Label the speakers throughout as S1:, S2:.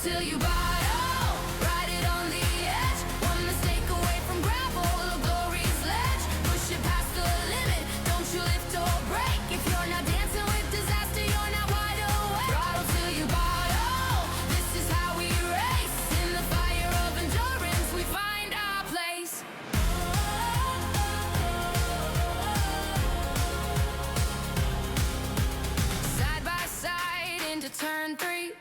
S1: till you bottle. Ride it on the edge. One mistake away from gravel, the glory's ledge. Push it past the limit. Don't you lift or break. If you're not dancing with disaster, you're not wide awake. Throttle till you bottle. This is how we race. In the fire of endurance, we find our place. Side by side into turn 3.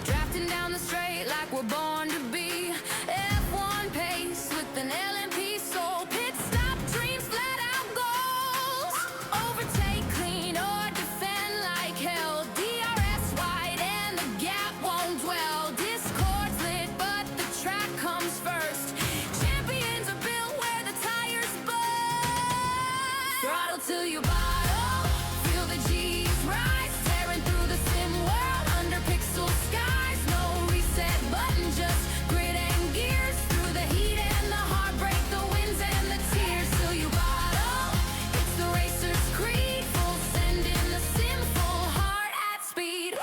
S1: Drafting down the straight like we're born to be. F1 pace with an LMP soul. Pit stop dreams, flat out goals. Overtake clean or defend like hell. DRS wide and the gap won't dwell. Discord's lit but the track comes first. Champions are built where the tires burst. Throttle till you bottle. Feel the G's rise. Tearing through the sim world under pixel skies. No reset button, just grit and gears. Through the heat and the heartbreak, the wins and the tears. Till you bottle. It's the racer's creed. Full send in the sim, full heart at speed.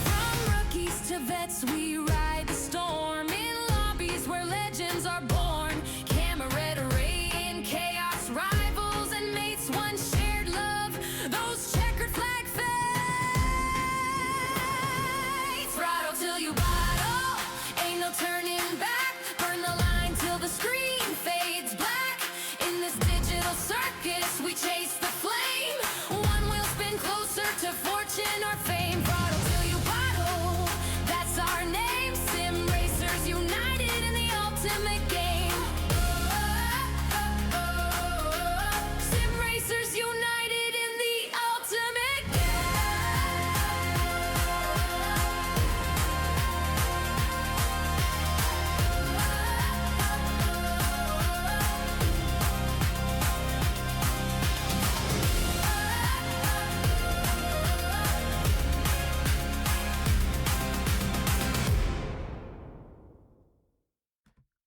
S1: From rookies to vets, we ride the storm. In lobbies where legends are born. Camaraderie and chaos, rivals and mates, one shared love. Those checkered flag fades. Throttle till you bottle. Ain't no turning back. Burn the line till the screen fades black. In this digital circus, we chase the flame. One wheel spin closer to fortune or fame. Throttle till you bottle. That's our name. Sim racers united in the ultimate game. Sim racers united in the ultimate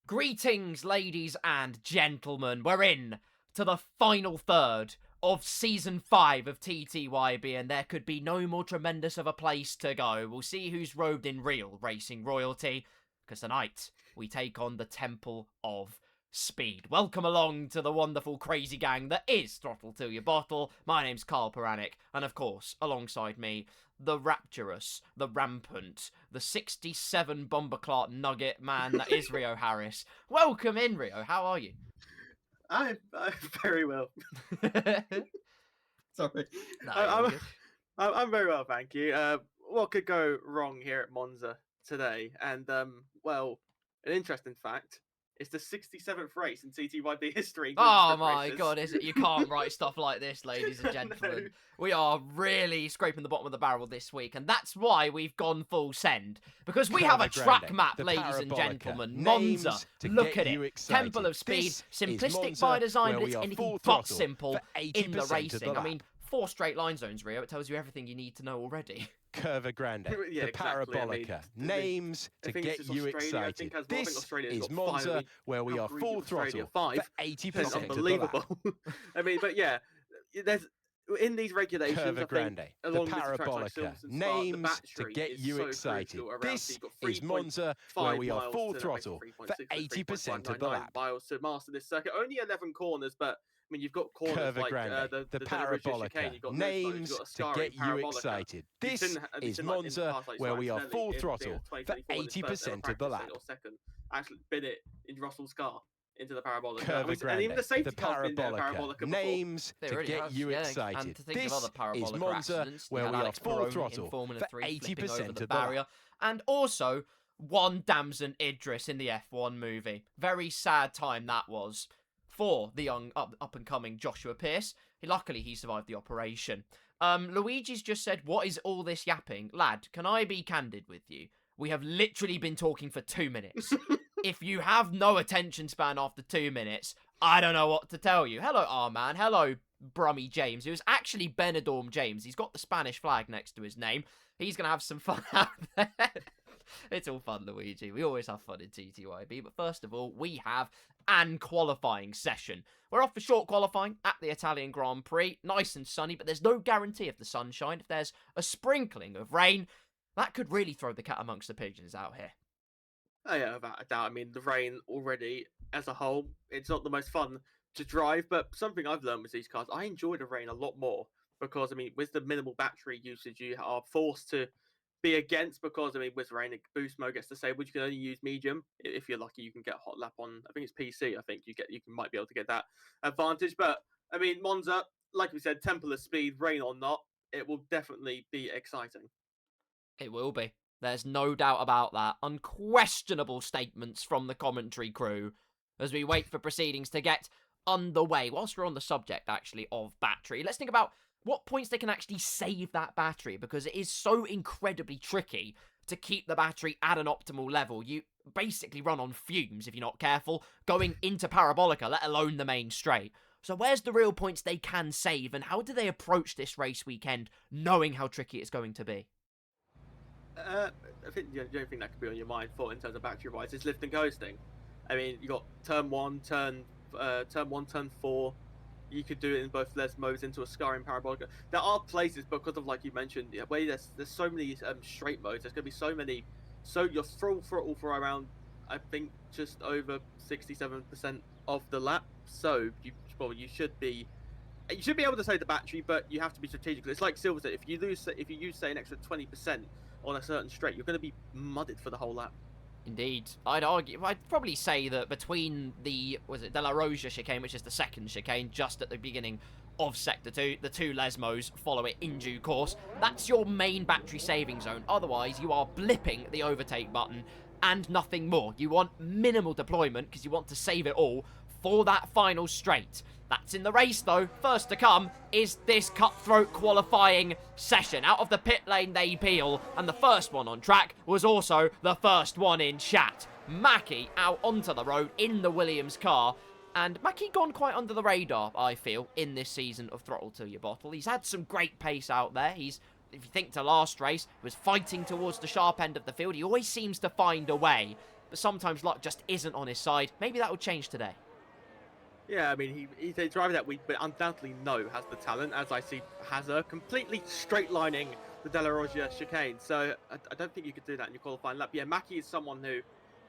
S2: Greetings, ladies and gentlemen. We're in to the final third of Season 5 of TTYB, and there could be no more tremendous of a place to go. We'll see who's robed in real racing royalty, because tonight we take on the Temple of Speed. Welcome along to the wonderful crazy gang that is Throttle Till You Bottle. My name's Carl Poranic, and of course, alongside me, the rapturous, the rampant, the 67 Bomberclart nugget man that is Rio Harris. Welcome in, Rio. How are you?
S3: I'm very well. Sorry.
S2: No,
S3: I'm very well, thank you. What could go wrong here at Monza today? And, well, an interesting fact. It's the 67th race in TTYB history.
S2: oh my god, is it? You can't write stuff like this, ladies and gentlemen.
S3: No.
S2: We are really scraping the bottom of the barrel this week, and that's why we've gone full send. Because we have a track map, ladies and gentlemen. Monza, look at it. Temple of Speed, simplistic by design, but it's anything but simple in the racing. I mean, 4 straight line zones, Rio. It tells you everything you need to know already.
S4: Curva Grande,
S3: Yeah,
S4: the
S3: exactly.
S4: Parabolica,
S3: I mean,
S4: names
S3: I
S4: to
S3: think
S4: get
S3: this is
S4: you
S3: Australia. I
S4: excited.
S3: think
S4: This
S3: Australia's
S4: is
S3: got
S4: Monza,
S3: five.
S4: where we
S3: How
S4: are
S3: greedy
S4: full
S3: is Australia?
S4: throttle
S3: 5?
S4: for 80%
S3: That's
S4: of the lap.
S3: unbelievable. I mean, but yeah, there's in these regulations. I
S4: Curva
S3: think,
S4: Grande, the
S3: along with tracks like
S4: Parabolica,
S3: Silverstone Spa, the
S4: names to
S3: battery
S4: get
S3: is
S4: you
S3: so
S4: excited.
S3: crucial around.
S4: This
S3: So you've got
S4: is Monza, where we are
S3: 3.5
S4: full
S3: miles to
S4: throttle for
S3: 3.6 to
S4: 80% of the
S3: 3.199
S4: lap.
S3: miles to master this circuit. Only 11 corners, but I mean, you've got corners
S4: Curva
S3: like
S4: Grande,
S3: the
S4: the
S3: Parabolica,
S4: Parabolica,
S3: you've got
S4: names
S3: you've got
S4: to
S3: Ascari,
S4: get you
S3: Parabolica.
S4: excited.
S3: You've
S4: This
S3: seen, have you
S4: is
S3: seen, like, in the
S4: Monza,
S3: past, like,
S4: where we are
S3: Sargent
S4: full
S3: in
S4: throttle for
S3: 2024 in his first ever
S4: 80% of the
S3: practice,
S4: lap.
S3: or second, actually bid it in Russell's car into the Parabolica.
S4: Curva
S3: I mean,
S4: Grande,
S3: and even the safety
S4: the
S3: car's been there,
S4: Parabolica,
S3: Parabolica
S4: names
S2: They
S4: to
S2: really
S4: get
S2: have,
S4: you
S2: yeah.
S4: excited.
S2: And to think
S4: This
S2: of other
S4: is
S2: Parabolica
S4: Monza,
S2: accidents,
S4: where
S2: you had
S4: we are
S2: Alex
S4: full
S2: Peroni
S4: throttle
S2: in Formula
S4: for
S2: 3 flipping
S4: 80%
S2: over
S4: of
S2: the
S4: the
S2: barrier.
S4: lap.
S2: And also, one Damson Idris in the F1 movie. Very sad time that was for the young up-and-coming Joshua Pearce. Luckily, he survived the operation. Luigi's just said, what is all this yapping? Lad, can I be candid with you? We have literally been talking for 2 minutes. If you have no attention span after 2 minutes, I don't know what to tell you. Hello, R-Man. Hello, Brummy James, who's actually Benidorm James. He's got the Spanish flag next to his name. He's going to have some fun out there. It's all fun, Luigi. We always have fun in TTYB. But first of all, we have and qualifying session. We're off for short qualifying at the Italian Grand Prix. Nice and sunny, but there's no guarantee of the sunshine. If there's a sprinkling of rain, that could really throw the cat amongst the pigeons out here.
S3: Oh yeah, without a doubt. I mean, the rain already, as a whole, it's not the most fun to drive, but something I've learned with these cars, I enjoy the rain a lot more because, I mean, with the minimal battery usage you are forced to be against because, I mean, with rain, boost mode gets disabled. You can only use medium. If you're lucky, you can get hot lap on, I think it's PC. I think might be able to get that advantage. But, I mean, Monza, like we said, temple of speed, rain or not, it will definitely be exciting.
S2: It will be. There's no doubt about that. Unquestionable statements from the commentary crew as we wait for proceedings to get underway. Whilst we're on the subject, actually, of battery, let's think about what points they can actually save that battery, because it is so incredibly tricky to keep the battery at an optimal level. You basically run on fumes if you're not careful, going into Parabolica, let alone the main straight. So where's the real points they can save, and how do they approach this race weekend, knowing how tricky it's going to be?
S3: I think the only thing that could be on your mind for in terms of battery wise is lift and coasting. I mean, you got turn 1, turn 4. You could do it in both Les modes into a scarring Parabolica. There are places, because of, like you mentioned, where there's so many straight modes. There's going to be so many. So you're full throttle for around, I think, just over 67% of the lap. So you should be. You should be able to save the battery, but you have to be strategic. It's like Silver said, if you use say an extra 20% on a certain straight, you're going to be mudded for the whole lap.
S2: Indeed. I'd probably say that between the, De La Roja chicane, which is the second chicane, just at the beginning of Sector 2, the two Lesmos follow it in due course. That's your main battery saving zone. Otherwise, you are blipping the overtake button and nothing more. You want minimal deployment because you want to save it all for that final straight. That's in the race, though. First to come is this cutthroat qualifying session. Out of the pit lane they peel, and the first one on track was also the first one in chat. Mackie out onto the road in the Williams car, and Mackie gone quite under the radar, I feel, in this season of Throttle to Your Bottle. He's had some great pace out there. If you think to last race, was fighting towards the sharp end of the field. He always seems to find a way, but sometimes luck just isn't on his side. Maybe that will change today.
S3: Yeah, I mean, he's a driver that we undoubtedly know has the talent, as I see Hazard completely straight-lining the De La Roja chicane. So I don't think you could do that in your qualifying lap. Yeah, Mackie is someone who,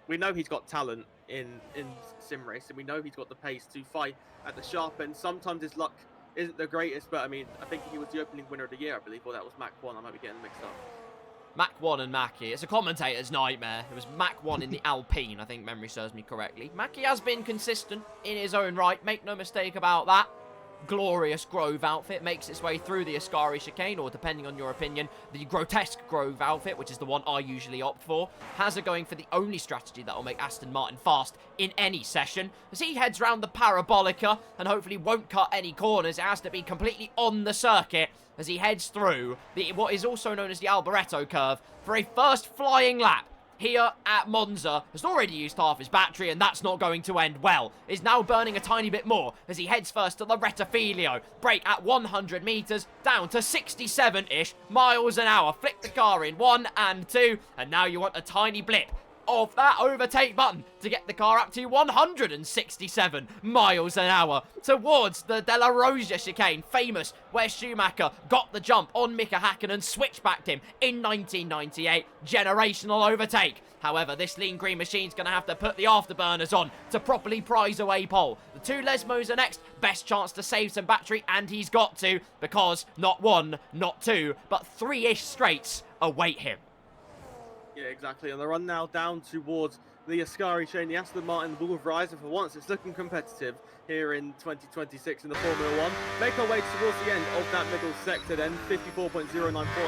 S3: we know he's got talent in sim racing. We know he's got the pace to fight at the sharp end. Sometimes his luck isn't the greatest, but I mean, I think he was the opening winner of the year, I believe, or that was Mach 1. I might be getting mixed up.
S2: Mach 1 and Mackie. It's a commentator's nightmare. It was Mach 1 in the Alpine, I think memory serves me correctly. Mackie has been consistent in his own right. Make no mistake about that. Glorious Grove outfit makes its way through the Ascari chicane, or depending on your opinion, the grotesque Grove outfit, which is the one I usually opt for. Hazard going for the only strategy that will make Aston Martin fast in any session. As he heads round the Parabolica and hopefully won't cut any corners, it has to be completely on the circuit as he heads through what is also known as the Alboreto curve for a first flying lap here at Monza. Has already used half his battery, and that's not going to end well. Is now burning a tiny bit more as he heads first to the Rettifilio. Brake at 100 metres, down to 67-ish miles an hour. Flick the car in 1 and 2, and now you want a tiny blip of that overtake button to get the car up to 167 miles an hour towards the De La Roja chicane, famous, where Schumacher got the jump on Mika Hakkinen, switchbacked him in 1998. Generational overtake. However, this lean green machine's going to have to put the afterburners on to properly prize away pole. The two Lesmos are next. Best chance to save some battery, and he's got to, because not 1, not 2, but 3-ish straights await him.
S3: Yeah, exactly. On the run now down towards the Ascari chain, the Aston Martin will rise, and for once it's looking competitive here in 2026 in the Formula 1. Make our way towards the end of that middle sector then, 54.094 at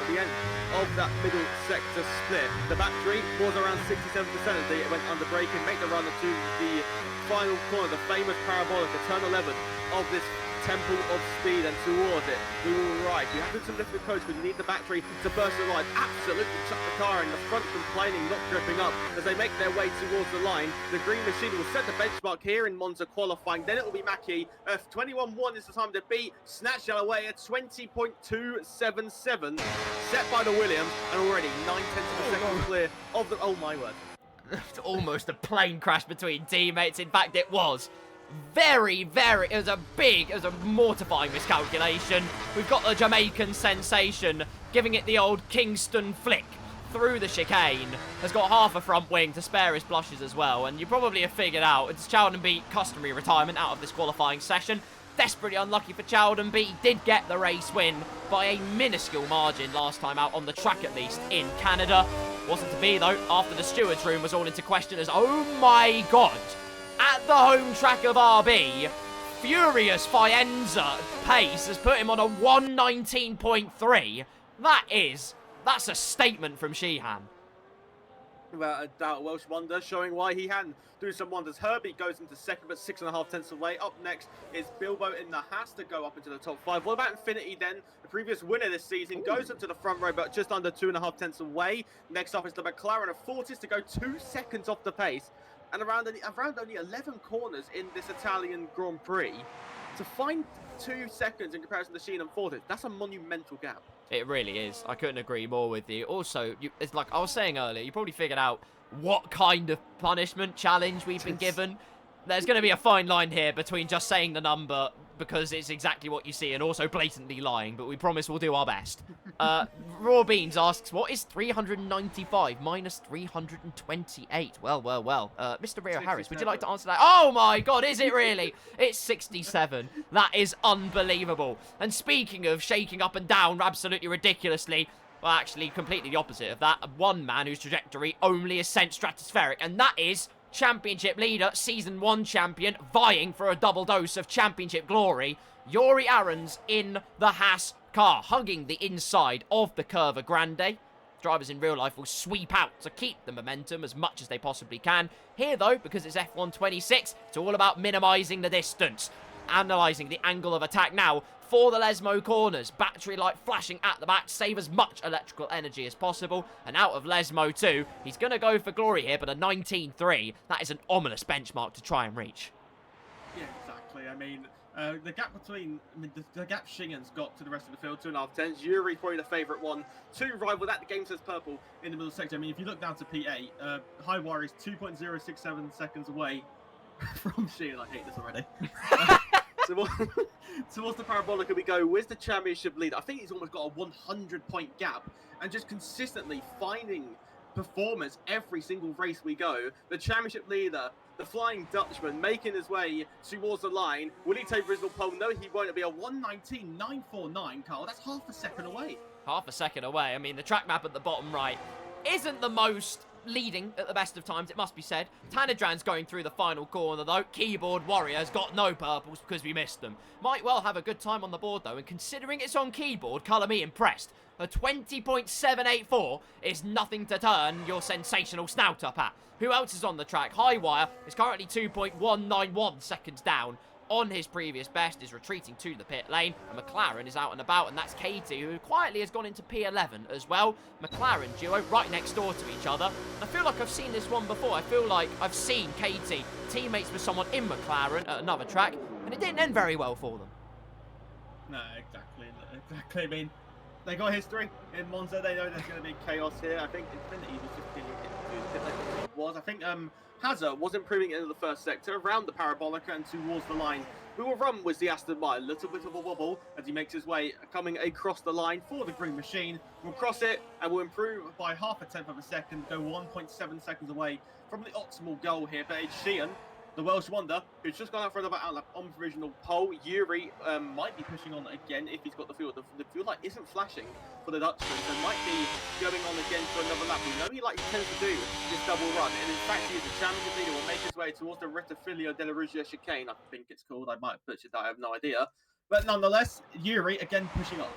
S3: the end of that middle sector split. The battery was around 67% as it went under braking. Make the run to the final corner, the famous Parabolica, turn 11 of this temple of speed, and towards it we will ride. You have to do some difficult codes because you need the battery to burst the line. Absolutely chuck the car in the front, complaining, not dripping up as they make their way towards the line. The green machine will set the benchmark here in Monza qualifying. Then it will be Mackie. 21.1 is the time to beat. Snatched away at 20.277, set by the Williams, and already 9/10 of a second clear of the. Oh my word.
S2: almost a plane crash between teammates. In fact, it was. It was a mortifying miscalculation. We've got the Jamaican sensation giving it the old Kingston flick through the chicane. Has got half a front wing to spare his blushes as well. And you probably have figured out it's Chowdenbeat customary retirement out of this qualifying session. Desperately unlucky for Chowdenbeat. He did get the race win by a minuscule margin last time out on the track, at least in Canada. Wasn't to be though after the stewards room was all into question as, oh my god, at the home track of RB, furious Faenza pace has put him on a 119.3. That's a statement from Sheehan.
S3: Without a doubt, Welsh Wonder showing why he can do some wonders. Herbie goes into second, but 6.5 tenths away. Up next is Bilbo in the Haas to go up into the top 5. What about Infinity then? The previous winner this season goes up to the front row, but just under 2.5 tenths away. Next up is the McLaren of Fortis to go 2 seconds off the pace. And around only 11 corners in this Italian Grand Prix, to find 2 seconds in comparison to Sheen and Fortis, that's a monumental gap.
S2: It really is. I couldn't agree more with you. Also, it's like I was saying earlier, you probably figured out what kind of punishment challenge we've been given. There's going to be a fine line here between just saying the number because it's exactly what you see and also blatantly lying, but we promise we'll do our best. Raw Beans asks, what is 395 minus 328? Well. Mr. Rio Harris, would you like to answer that? Oh my god, is it really? It's 67. That is unbelievable. And speaking of shaking up and down absolutely ridiculously, well, actually, completely the opposite of that. One man whose trajectory only is sent stratospheric, and that is Championship leader, Season 1 champion, vying for a double dose of championship glory. Yuri Aarons in the Haas car, hugging the inside of the Curva Grande. Drivers in real life will sweep out to keep the momentum as much as they possibly can. Here, though, because it's F126, it's all about minimising the distance. Analysing the angle of attack now for the Lesmo corners. Battery light flashing at the back. Save as much electrical energy as possible. And out of Lesmo too. He's going to go for glory here, but a 19.3. That is an ominous benchmark to try and reach.
S3: Yeah, exactly. I mean, the gap between... the gap Shingen's got to the rest of the field, 2.5 tenths. Yuri probably the favourite one. To rival that, the game says purple in the middle sector. I mean, if you look down to P8, Highwire is 2.067 seconds away from Shingen. I hate this already. Towards the Parabolica we go with the championship leader. I think he's almost got a 100-point gap and just consistently finding performance every single race we go. The championship leader, the Flying Dutchman, making his way towards the line. Will he take original pole? No, he won't. It'll be a 119.949, Carl. That's half a second away.
S2: Half a second away. I mean, the track map at the bottom right isn't the most leading at the best of times, it must be said. Tanadran's going through the final corner, though. Keyboard Warrior has got no purples because we missed them. Might well have a good time on the board, though, and considering it's on keyboard, colour me impressed. A 20.784 is nothing to turn your sensational snout up at. Who else is on the track? Highwire is currently 2.191 seconds down on his previous best, is retreating to the pit lane, and McLaren is out and about, and that's Katie, who quietly has gone into P11 as well. McLaren duo right next door to each other. I feel like I've seen this one before. I feel like I've seen Katie teammates with someone in McLaren at another track, and it didn't end very well for them.
S3: No, exactly. I mean, they got history in Monza. They know there's going to be chaos here. I think Infinity was just getting into the pit lane. I think Hazard was improving into the first sector, around the Parabolica and towards the line. We will run with the Aston Martin, a little bit of a wobble as he makes his way coming across the line for the green machine. We'll cross it and we'll improve by half a tenth of a second, go 1.7 seconds away from the optimal goal here. But it's Sheehan, the Welsh wonder, who's just gone out for another outlap on provisional pole. Yuri might be pushing on again if he's got the fuel. The fuel light isn't flashing for the Dutchman, so might be going on again for another lap. We know he tends to do this double run, and in fact he is the championship leader. Will make his way towards the Rettifilio della Rugia chicane, I think it's called. I might have butchered that, I have no idea. But nonetheless, Yuri again pushing on.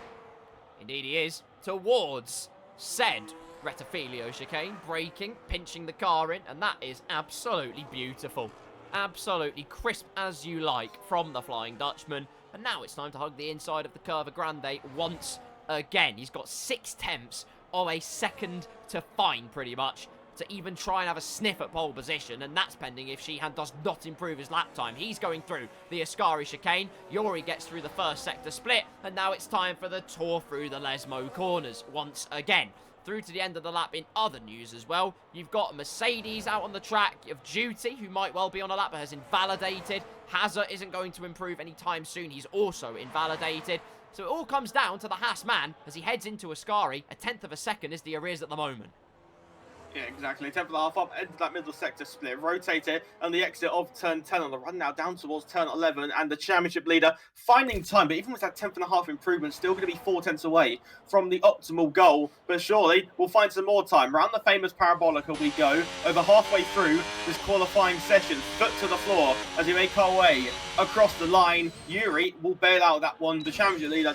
S2: Indeed he is. Towards said Rettifilio chicane, braking, pinching the car in, and that is absolutely beautiful. Absolutely crisp as you like from the Flying Dutchman. And now it's time to hug the inside of the Curva Grande once again. He's got 6 tenths of a second to find, pretty much, to even try and have a sniff at pole position, and that's pending if Sheehan does not improve his lap time. He's going through the Ascari chicane. Yuri gets through the first sector split, and now it's time for the tour through the Lesmo corners once again. through to the end of the lap. In other news as well, you've got Mercedes out on the track of duty, who might well be on a lap, but has invalidated. Hazard isn't going to improve anytime soon. He's also invalidated. So it all comes down to the Haas man as he heads into Ascari. A tenth of a second is the arrears at the moment.
S3: Yeah, exactly. 10th and a half up, into that middle sector split, rotate it, and the exit of turn 10 on the run now down towards turn 11, and the championship leader finding time, but even with that 10th and a half improvement, still going to be 4 tenths away from the optimal goal, but surely we'll find some more time. Round the famous Parabolica we go, over halfway through this qualifying session, foot to the floor as we make our way across the line. Yuri will bail out that one. The championship leader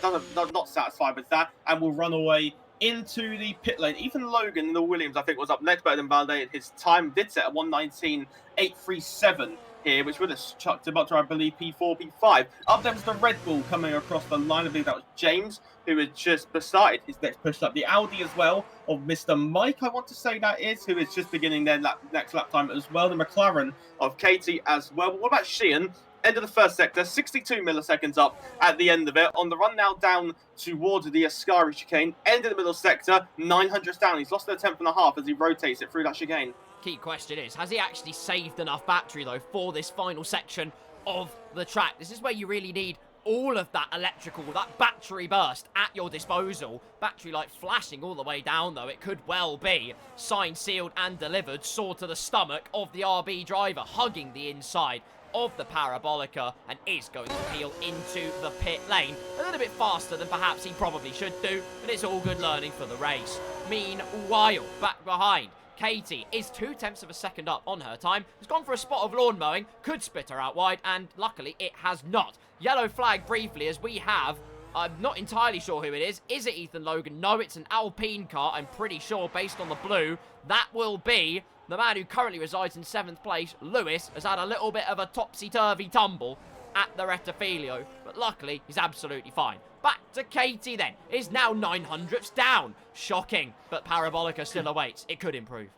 S3: not satisfied with that, and will run away into the pit lane. Even Logan in the Williams, I think, was up next, better than validated. His time did set at 1:19.837 here, which would have chucked him up to, I believe, P4, P5. Up there was the Red Bull coming across the line. I believe that was James, who had just started his next push up. The Audi as well of Mr. Mike, I want to say that is, who is just beginning their next lap time as well. The McLaren of Katie as well. But what about Sheehan? End of the first sector, 62 milliseconds up at the end of it. On the run now down towards the Ascari chicane. End of the middle sector, 900 down. He's lost a tenth and a half as he rotates it through that chicane.
S2: Key question is, has he actually saved enough battery, though, for this final section of the track? This is where you really need all of that electrical, that battery burst at your disposal. Battery light flashing all the way down, though. It could well be signed, sealed, and delivered. Saw to the stomach of the RB driver, hugging the inside of the Parabolica, and is going to peel into the pit lane a little bit faster than perhaps he probably should do, but it's all good learning for the race. Meanwhile, back behind, Katie is 2 tenths of a second up on her time, has gone for a spot of lawn mowing, could spit her out wide, and luckily it has not. Yellow flag briefly as we have, I'm not entirely sure who it is. Is it Ethan Logan? No, it's an Alpine car, I'm pretty sure, based on the blue. That will be the man who currently resides in 7th place. Lewis has had a little bit of a topsy-turvy tumble at the Rettifilio, but luckily he's absolutely fine. Back to Katie then, is now 900ths down. Shocking, but Parabolica still awaits. It could improve.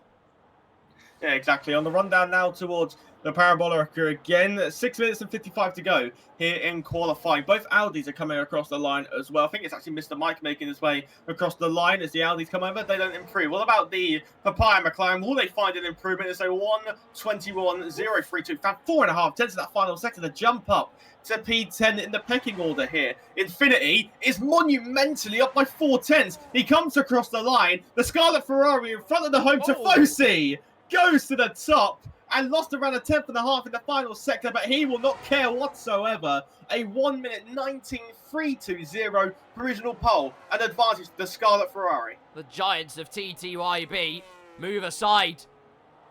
S3: Yeah, exactly. On the rundown now towards the Parabolica again. 6 minutes and 55 to go here in qualifying. Both Audis are coming across the line as well. I think it's actually Mr. Mike making his way across the line as the Audis come over. They don't improve. What about the Papaya McLaren? Will they find an improvement? It's a 1:21.032. 4.5 tenths of that final sector to jump up to P10 in the pecking order here. Infinity is monumentally up by 4 tenths. He comes across the line. The Scarlet Ferrari in front of the home Tifosi goes to the top and lost around a tenth and a half in the final sector, but he will not care whatsoever. A 1:19.320 provisional pole and advantage the Scarlet Ferrari.
S2: The Giants of TTYB move aside.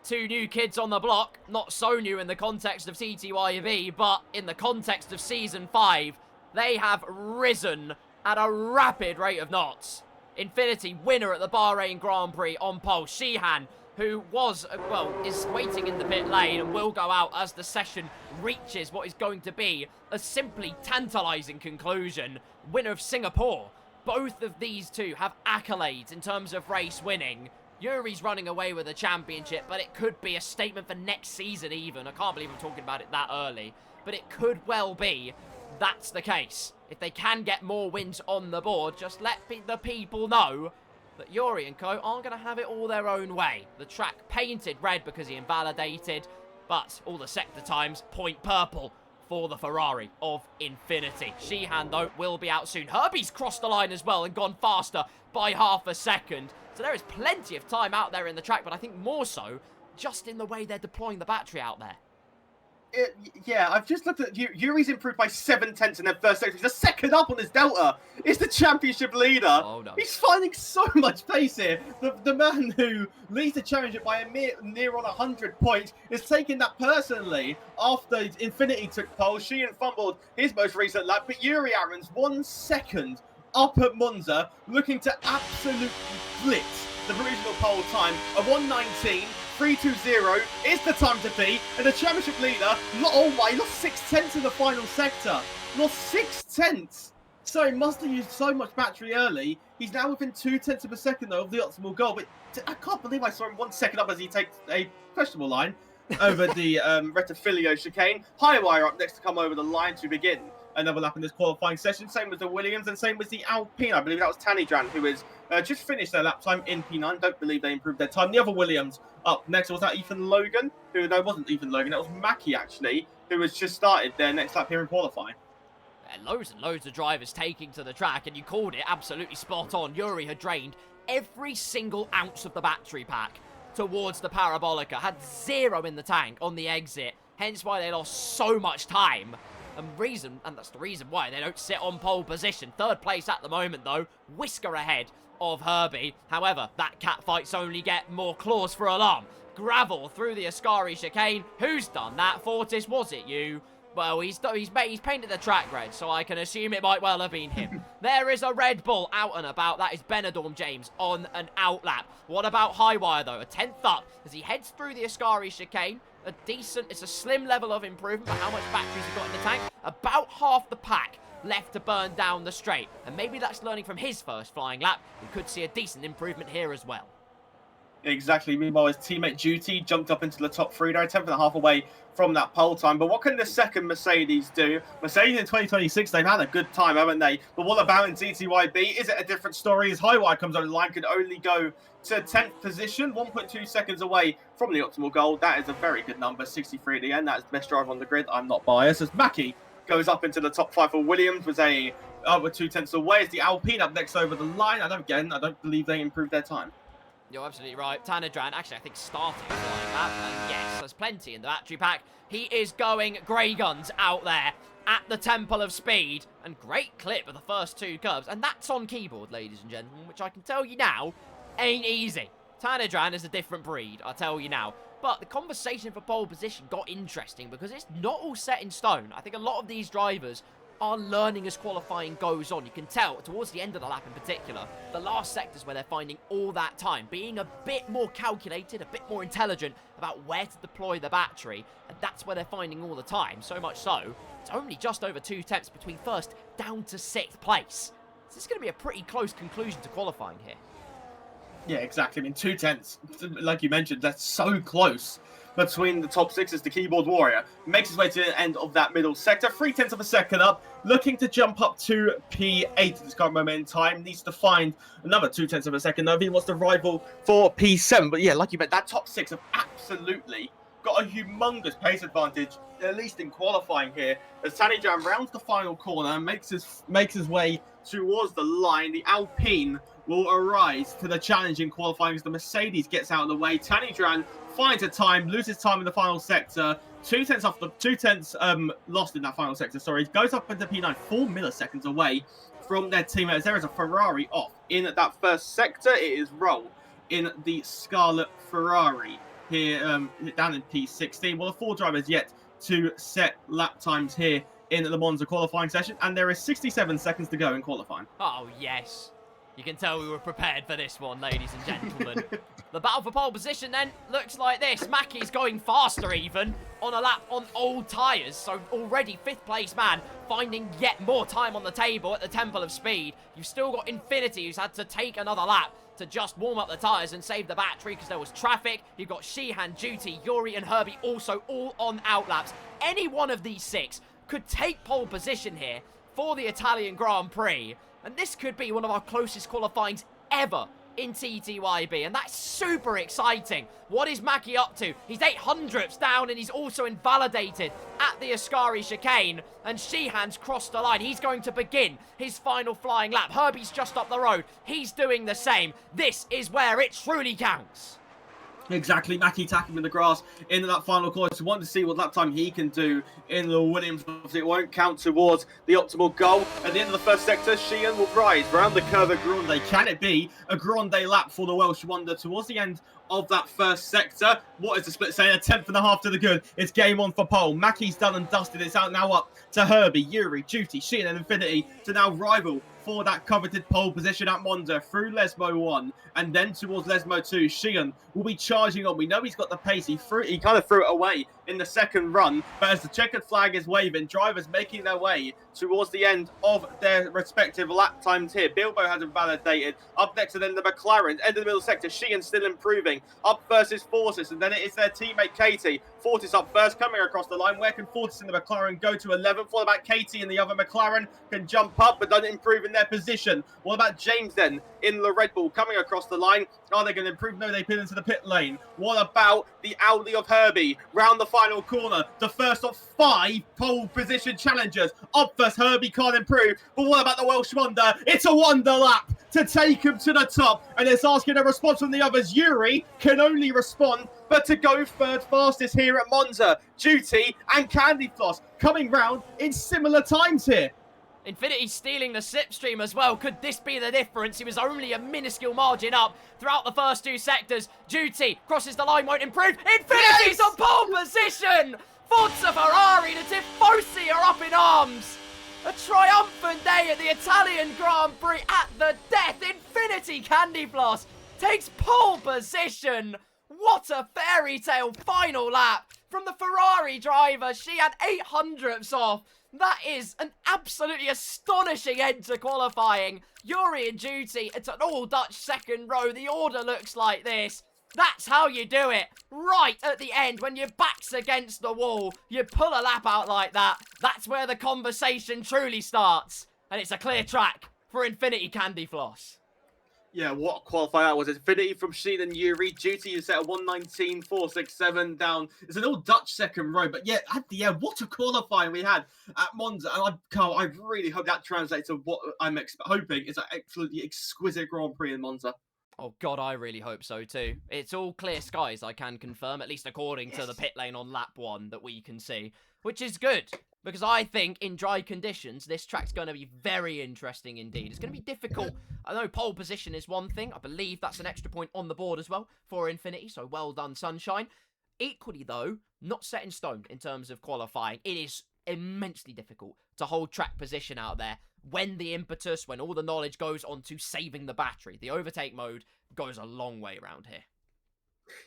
S2: 2 new kids on the block, not so new in the context of TTYB, but in the context of Season 5, they have risen at a rapid rate of knots. Infinity, winner at the Bahrain Grand Prix on pole. Sheehan, who was, well, is waiting in the pit lane and will go out as the session reaches what is going to be a simply tantalising conclusion. Winner of Singapore. Both of these two have accolades in terms of race winning. Yuri's running away with the championship, but it could be a statement for next season even. I can't believe I'm talking about it that early. But it could well be that's the case. If they can get more wins on the board, just let the people know that Yuri and co aren't going to have it all their own way. The track painted red because he invalidated, but all the sector times point purple for the Ferrari of Infinity. Sheehan, though, will be out soon. Herbie's crossed the line as well and gone faster by half a second. So there is plenty of time out there in the track, but I think more so just in the way they're deploying the battery out there.
S3: Yeah, I've just looked at Yuri's improved by 7 tenths in their first sector. He's a second up on his delta. He's the championship leader. Oh, no. He's finding so much pace here. The man who leads the championship by a near on 100 points is taking that personally after Infinity took pole. Sheehan fumbled his most recent lap, but Yuri Aaron's 1 second up at Monza, looking to absolutely blitz the provisional pole time of 1:19.320 is the time to beat, and the championship leader, oh my, lost 6 tenths in the final sector. Lost 6 tenths. So he must have used so much battery early. He's now within 2 tenths of a second, though, of the optimal goal. But I can't believe I saw him 1 second up as he takes a questionable line over the Rettifilio chicane. Highwire up next to come over the line to begin another lap in this qualifying session. Same with the Williams and same with the Alpine. I believe that was Tanidran, who is just finished their lap time in P9. Don't believe they improved their time. The other Williams up next was that Ethan Logan, who, no, it wasn't Ethan Logan, it was Mackie actually, who has just started their next lap here in qualifying.
S2: Loads and loads of drivers taking to the track, and you called it absolutely spot on. Yuri had drained every single ounce of the battery pack towards the Parabolica, had 0 in the tank on the exit, hence why they lost so much time. And that's the reason why they don't sit on pole position. 3rd place at the moment, though, whisker ahead of Herbie. However, that catfights only get more claws for alarm. Gravel through the Ascari chicane. Who's done that? Fortis, was it you? Well, he's painted the track red, so I can assume it might well have been him. There is a Red Bull out and about. That is Benidorm James on an outlap. What about Highwire, though? A 10th up as he heads through the Ascari chicane. It's a slim level of improvement, but how much batteries he got in the tank? About half the pack left to burn down the straight. And maybe that's learning from his first flying lap. We could see a decent improvement here as well.
S3: Exactly. Meanwhile, his teammate Duty jumped up into the top 3 there, 10.5 away from that pole time. But what can the second Mercedes do? Mercedes in 2026, they've had a good time, haven't they? But what about in TTYB? Is it a different story? As Highwire comes over the line, could only go to 10th position, 1.2 seconds away from the optimal goal. That is a very good number, 63 at the end. That is the best driver on the grid. I'm not biased. As Mackie goes up into the top 5 for Williams, was a with 2/10 away. As the Alpine up next over the line. I don't believe they improved their time.
S2: You're absolutely right. Tanidran, actually, I think starting flying lap. And yes, there's plenty in the battery pack. He is going grey guns out there at the Temple of Speed. And great clip of the first 2 curves. And that's on keyboard, ladies and gentlemen, which I can tell you now ain't easy. Tanidran is a different breed, I'll tell you now. But the conversation for pole position got interesting because it's not all set in stone. I think a lot of these drivers are learning as qualifying goes on. You can tell towards the end of the lap in particular, the last sectors where they're finding all that time, being a bit more calculated, a bit more intelligent about where to deploy the battery, and that's where they're finding all the time. So much so, it's only just over 2 tenths between 1st down to 6th place. So it's going to be a pretty close conclusion to qualifying here.
S3: Yeah, exactly. I mean, 2/10, like you mentioned, that's so close between the top 6 as the keyboard warrior. Makes his way to the end of that middle sector. 0.3 of a second up. Looking to jump up to P8 at this current moment in time. Needs to find another 0.2 of a second though. He wants to rival for P7. But yeah, like you meant, that top 6 have absolutely got a humongous pace advantage, at least in qualifying here. As Tanidran rounds the final corner and makes his way towards the line. The Alpine will arise to the challenge in qualifying as the Mercedes gets out of the way. Tanidran finds a time, loses time in the final sector. 2/10 lost in that final sector. Sorry, goes up into P9, 4 milliseconds away from their teammates. There is a Ferrari off in that first sector. It is Roll in the Scarlet Ferrari here down in P16. Well, the 4 drivers yet to set lap times here in the Monza qualifying session, and there is 67 seconds to go in qualifying.
S2: Oh, yes. You can tell we were prepared for this one, ladies and gentlemen. The battle for pole position then looks like this. Mackie's going faster even on a lap on old tyres. So already 5th place man finding yet more time on the table at the Temple of Speed. You've still got Infinity who's had to take another lap to just warm up the tyres and save the battery because there was traffic. You've got Sheehan, Duty, Yuri and Herbie also all on outlaps. Any one of these 6 could take pole position here for the Italian Grand Prix. And this could be one of our closest qualifyings ever in TTYB. And that's super exciting. What is Mackie up to? He's 800ths down and he's also invalidated at the Ascari chicane. And Sheehan's crossed the line. He's going to begin his final flying lap. Herbie's just up the road. He's doing the same. This is where it truly counts.
S3: Exactly, Mackie tackling in the grass in that final corner. So want to see what lap time he can do in the Williams. It won't count towards the optimal goal. At the end of the first sector, Sheehan will rise round the curve of Grande. Can it be a Grande lap for the Welsh wonder towards the end of that first sector? What is the split saying? 1/10 to the good. It's game on for pole. Mackie's done and dusted. It's out now up to Herbie, Yuri, Duty, Sheehan and Infinity to now rival for that coveted pole position at Monza through Lesmo 1 and then towards Lesmo 2. Sheehan will be charging on. We know he's got the pace. He kind of threw it away in the second run. But as the checkered flag is waving, drivers making their way towards the end of their respective lap times here. Bilbo has invalidated. Up next, and then the McLaren, end of the middle sector. Sheehan still improving. Up first is Fortis, and then it is their teammate Katie. Fortis up first, coming across the line. Where can Fortis in the McLaren go to 11th? What about Katie in the other McLaren? Can jump up, but doesn't improve in their position. What about James then in the Red Bull coming across the line? Are they going to improve? No, they put into the pit lane. What about the Audi of Herbie round the final corner? The first of 5 pole position challengers. Up first, Herbie can't improve. But what about the Welsh Wonder? It's a wonder lap to take him to the top. And it's asking a response from the others. Yuri can only respond, but to go third fastest here at Monza. Duty and Candy Floss coming round in similar times here.
S2: Infinity stealing the slipstream as well. Could this be the difference? He was only a minuscule margin up throughout the first 2 sectors. Duty crosses the line, won't improve. Infinity's on pole position! Forza Ferrari, the Tifosi are up in arms. A triumphant day at the Italian Grand Prix at the death. Infinity Candy Floss takes pole position. What a fairy tale final lap from the Ferrari driver. She had 800ths off. That is an absolutely astonishing end to qualifying. Yuri and Duty, it's an all-Dutch second row. The order looks like this. That's how you do it. Right at the end, when your back's against the wall, you pull a lap out like that. That's where the conversation truly starts. And it's a clear track for Infinity Candy Floss.
S3: Yeah, what a qualifier that was. Infinity from Sheen and Yuri. Duty is set at 119.467 down. It's an all Dutch second row. But yeah, at the end, what a qualifying we had at Monza. And Carl, I really hope that translates to what I'm hoping is an absolutely exquisite Grand Prix in Monza.
S2: Oh, God, I really hope so, too. It's all clear skies, I can confirm, at least according to the pit lane on lap 1 that we can see, which is good, because I think in dry conditions, this track's going to be very interesting indeed. It's going to be difficult. I know pole position is one thing. I believe that's an extra point on the board as well for Infinity, so well done, Sunshine. Equally, though, not set in stone in terms of qualifying. It is immensely difficult to hold track position out there when the impetus, when all the knowledge goes on to saving the battery. The overtake mode goes a long way around here.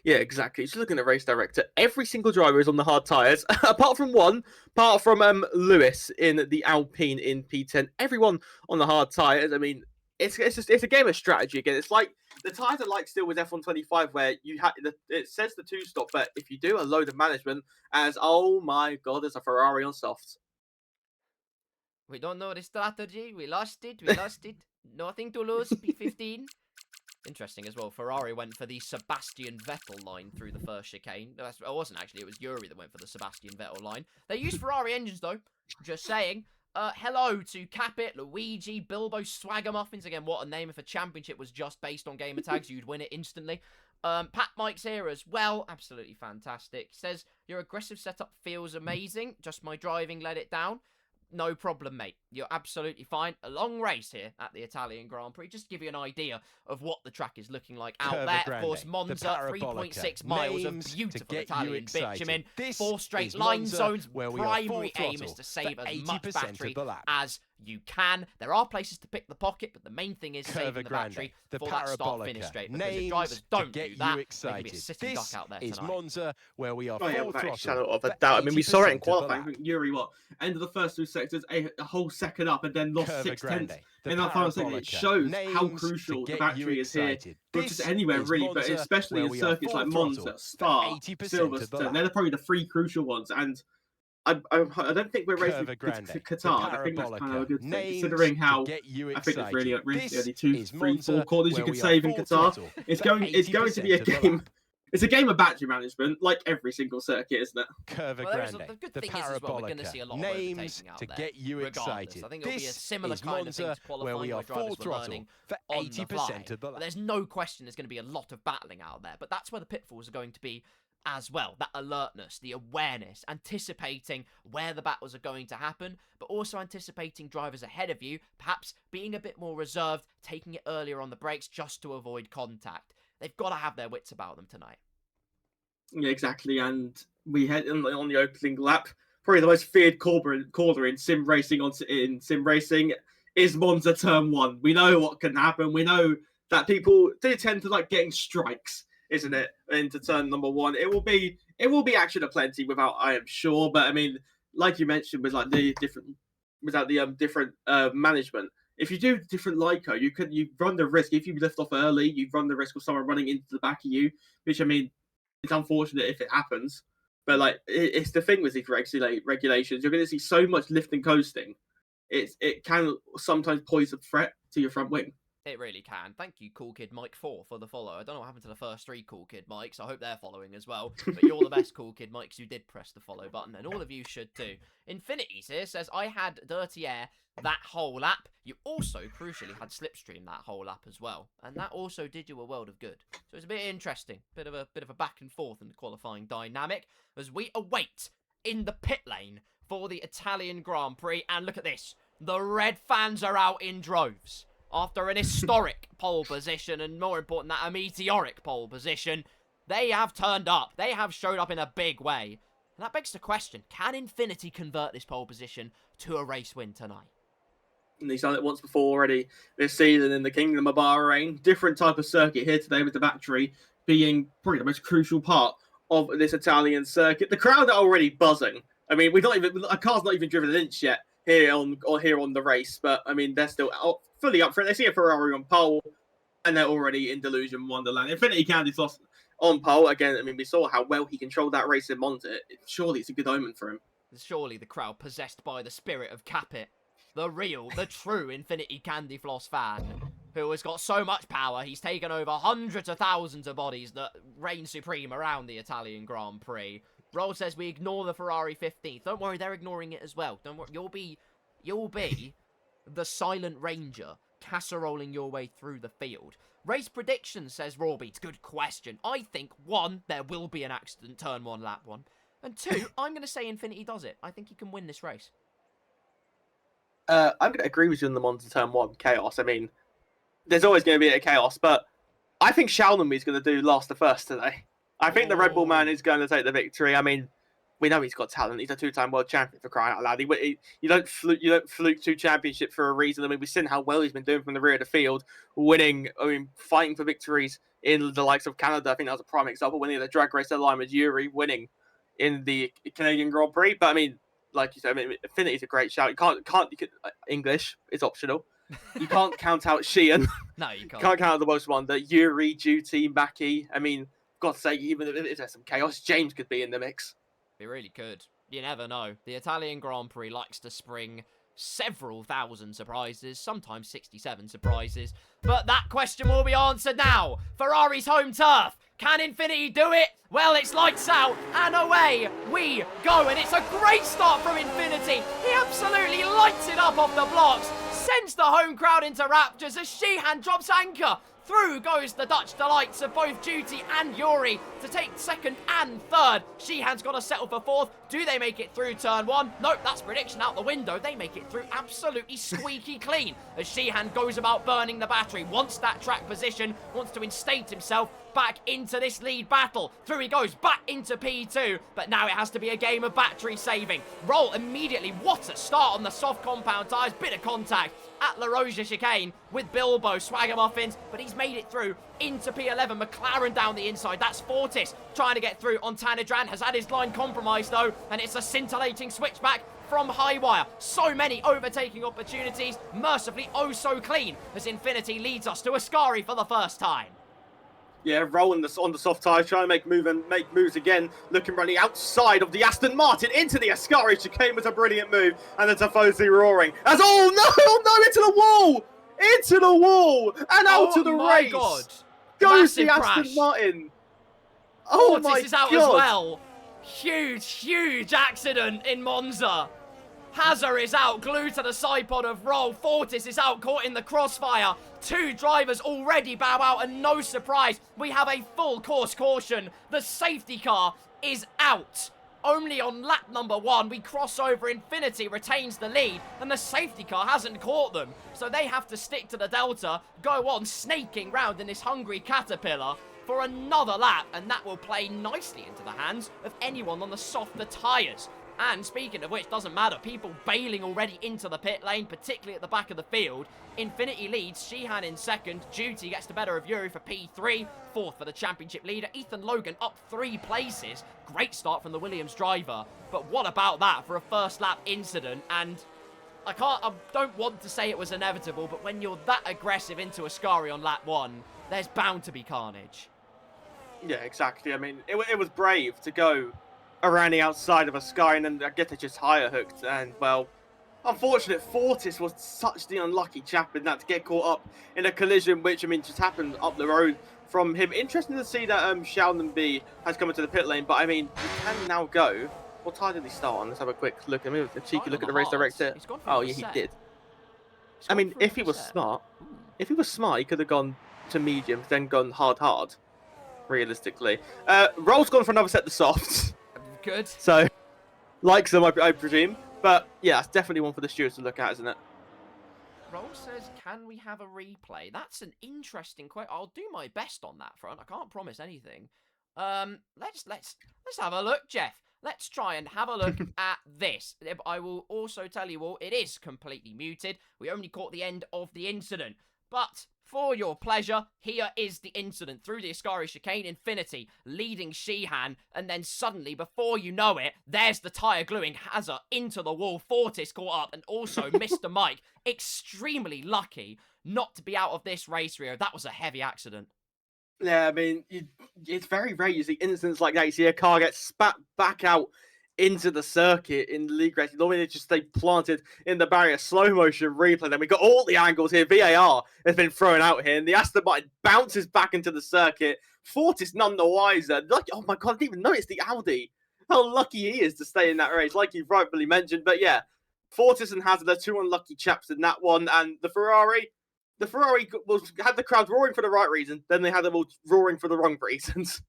S3: Yeah, exactly. Just looking at race director, every single driver is on the hard tyres, apart from Lewis in the Alpine in P10. Everyone on the hard tyres. I mean, it's a game of strategy again. It's like the tyres are like still with F125, where it says the 2-stop, but if you do a load of management, as oh my god, there's a Ferrari on softs.
S2: We don't know the strategy. We lost it. Nothing to lose. P15. Interesting as well. Ferrari went for the Sebastian Vettel line through the first chicane. No, it wasn't actually. It was Yuri that went for the Sebastian Vettel line. They used Ferrari engines though. Just saying. Hello to Capit, Luigi, Bilbo, Swagger Muffins. Again, what a name. If a championship was just based on gamer tags, you'd win it instantly. Pat Mike's here as well. Absolutely fantastic. Says, your aggressive setup feels amazing. Just my driving let it down. No problem, mate. You're absolutely fine. A long race here at the Italian Grand Prix. Just to give you an idea of what the track is looking like out there. Of course, Monza, 3.6 miles of beautiful Italian bitumen. 4 straight line zones. Primary aim is to save as much battery as you can. There are places to pick the pocket, but the main thing is saving the battery for that start-finish straight. Because if drivers don't do that, they can be a sitting duck out there tonight.
S4: Is Monza, where we are full throttle.
S3: Shadow of a doubt. I mean, we saw it in qualifying. I think Yuri, end of the first 2 sectors, a whole second up, and then lost 6/10 in that final second. It shows how crucial the battery is here. Not just anywhere really, but especially in circuits like Monza, Spa, Silverstone. They're probably the 3 crucial ones, and I don't think we're racing for Qatar. I think that's kind of a good thing, considering how I think there's really only 2, 3, 4 corners you can save in Qatar. It's going to be a game. It's a game of battery management, like every single circuit, isn't it?
S2: The good thing is as well, we're going to see a lot of overtaking out there. Regardless, I think it'll be a similar kind of thing to qualifying where drivers were learning on the fly. But there's no question there's going to be a lot of battling out there. But that's where the pitfalls are going to be as well. That alertness, the awareness, anticipating where the battles are going to happen, but also anticipating drivers ahead of you, perhaps being a bit more reserved, taking it earlier on the brakes just to avoid contact. They've got to have their wits about them tonight.
S3: Yeah, exactly. And we head on the opening lap. Probably the most feared corner in sim racing is Monza Turn 1. We know what can happen. We know that people do tend to like getting strikes isn't it? Into turn number 1. It will be action aplenty without, I am sure. But I mean, like you mentioned, with like the different without the different management. If you do different Lyco, you run the risk if you lift off early, you run the risk of someone running into the back of you, which I mean, it's unfortunate if it happens. But like it's the thing with these regulations, you're going to see so much lift and coasting. It can sometimes pose a threat to your front wing.
S2: It really can. Thank you, Cool Kid Mike 4, for the follow. I don't know what happened to the first 3 Cool Kid Mikes. I hope they're following as well. But you're the best Cool Kid Mikes who did press the follow button, and all of you should too. Infinities here says, I had Dirty Air that whole lap. You also, crucially, had Slipstream that whole lap as well. And that also did you a world of good. So it's a bit interesting. Bit of a back and forth in the qualifying dynamic as we await in the pit lane for the Italian Grand Prix. And look at this. The red fans are out in droves. After an historic pole position, and more important, that a meteoric pole position, they have turned up. They have showed up in a big way. And that begs the question, can Infinity convert this pole position to a race win tonight?
S3: And he's done it once before already this season in the Kingdom of Bahrain. Different type of circuit here today with the battery being probably the most crucial part of this Italian circuit. The crowd are already buzzing. I mean, a car's not even driven an inch yet here on the race, but I mean, they're still fully up for it. They see a Ferrari on pole, and they're already in delusion wonderland. Infinity Candy's lost on pole again. I mean, we saw how well he controlled that race in Monza. Surely it's a good omen for him.
S2: Surely the crowd possessed by the spirit of Capit, the real, the true Infinity Candy Floss fan, who has got so much power, he's taken over hundreds of thousands of bodies that reign supreme around the Italian Grand Prix. Roll says we ignore the Ferrari 15th. Don't worry, they're ignoring it as well. Don't worry, you'll be the Silent Ranger casseroling your way through the field. Race prediction, says Rawbeats. Good question. I think, 1, there will be an accident, turn 1, lap 1. And 2, I'm going to say Infinity does it. I think he can win this race.
S3: I'm going to agree with you on the Monza turn 1 chaos. I mean, there's always going to be a chaos, but I think Xiaonomi's going to do last to first today. I think the Red Bull man is going to take the victory. I mean, we know he's got talent. He's a 2-time world champion, for crying out loud. You don't fluke 2 championships for a reason. I mean, we've seen how well he's been doing from the rear of the field, winning. I mean, fighting for victories in the likes of Canada. I think that was a prime example. Winning the drag race line with Yuri, winning in the Canadian Grand Prix. But I mean, like you said, I mean, Infinity's a great shout. You can't English is optional. You can't count out Sheehan.
S2: No, you can't.
S3: Can't count out the most one. The Yuri, Duty, Mackie. I mean, God's sake, even if there's some chaos, James could be in the mix.
S2: He really could. You never know. The Italian Grand Prix likes to spring several thousand surprises, sometimes 67 surprises. But that question will be answered now. Ferrari's home turf. Can Infinity do it? Well, it's lights out, and away we go. And it's a great start from Infinity. He absolutely lights it up off the blocks, sends the home crowd into raptures as Sheehan drops anchor. Through goes the Dutch delights of both Duty and Yuri to take 2nd and 3rd. Sheehan's got to settle for 4th. Do they make it through turn 1? Nope, that's prediction out the window. They make it through absolutely squeaky clean as Sheehan goes about burning the battery. Wants that track position, wants to instate himself back into this lead battle. Through he goes, back into P2, but now it has to be a game of battery saving. Roll immediately. What a start on the soft compound tyres. Bit of contact at La Roja chicane with Bilbo, Swagger Muffins, but he's made it through into P11. McLaren down the inside. That's Fortis trying to get through on Tanidran. Has had his line compromised though, and it's a scintillating switchback from Highwire. So many overtaking opportunities, mercifully oh so clean as Infinity leads us to Ascari for the first time.
S3: Yeah, rolling on the soft tyres, trying to make moves again. Looking running outside of the Aston Martin into the Ascari chicane was a brilliant move. And the Tifosi roaring as, oh no, into the wall! Into the wall! And out of the race!
S2: God.
S3: Goes the
S2: Massive
S3: Aston
S2: crash.
S3: Martin! Oh my
S2: Fortis is out
S3: God.
S2: as well. Huge accident in Monza. Hazard is out, glued to the side pod of Roll. Fortis is out, caught in the crossfire. 2 drivers already bow out, and no surprise, we have a full course caution. The safety car is out. Only on lap number 1, we cross over. Infinity retains the lead, and the safety car hasn't caught them. So they have to stick to the Delta, go on snaking round in this hungry Caterpillar for another lap, and that will play nicely into the hands of anyone on the softer tyres. And speaking of which, doesn't matter, people bailing already into the pit lane, particularly at the back of the field. Infinity leads, Sheehan in second, Duty gets the better of Yuri for P3, fourth for the championship leader, Ethan Logan up 3 places. Great start from the Williams driver, but what about that for a first lap incident? And I don't want to say it was inevitable, but when you're that aggressive into Ascari on lap 1, there's bound to be carnage.
S3: Yeah, exactly. I mean, it was brave to go around the outside of Ascari, and then I guess they just higher hooked. And, well, unfortunate, Fortis was such the unlucky chap in that to get caught up in a collision, which, I mean, just happened up the road from him. Interesting to see that Sheldon B has come into the pit lane, but, I mean, he can now go. What tire did he start on? Let's have a quick look. I mean, a cheeky look at the race director. Oh, yeah, he did. I mean, if he was smart, he could have gone to medium, then gone hard, realistically. Roll's gone for another set of softs.
S2: Good.
S3: So, likes them, I presume. But, yeah, it's definitely one for the stewards to look at, isn't it?
S2: Roll says, can we have a replay? That's an interesting question. I'll do my best on that front. I can't promise anything. Let's have a look, Jeff. Let's try and have a look at this. I will also tell you all, it is completely muted. We only caught the end of the incident. But for your pleasure, here is the incident through the Ascari chicane. Infinity leading Sheehan, and then suddenly, before you know it, there's the tyre gluing Hazard into the wall. Fortis caught up, and also Mr. Mike, extremely lucky not to be out of this race, Rio. That was a heavy accident.
S3: Yeah, I mean, it's very rare you see incidents like that. You see a car get spat back out into the circuit in the league race. Normally they just stay planted in the barrier. Slow motion replay. Then we got all the angles here. VAR has been thrown out here, and the Aston Martin bounces back into the circuit. Fortis none the wiser. Lucky, oh my god, I didn't even notice the Audi. How lucky he is to stay in that race, like you've rightfully mentioned. But yeah, Fortis and Hazard are 2 unlucky chaps in that one, and the Ferrari had the crowd roaring for the right reason, then they had them all roaring for the wrong reasons.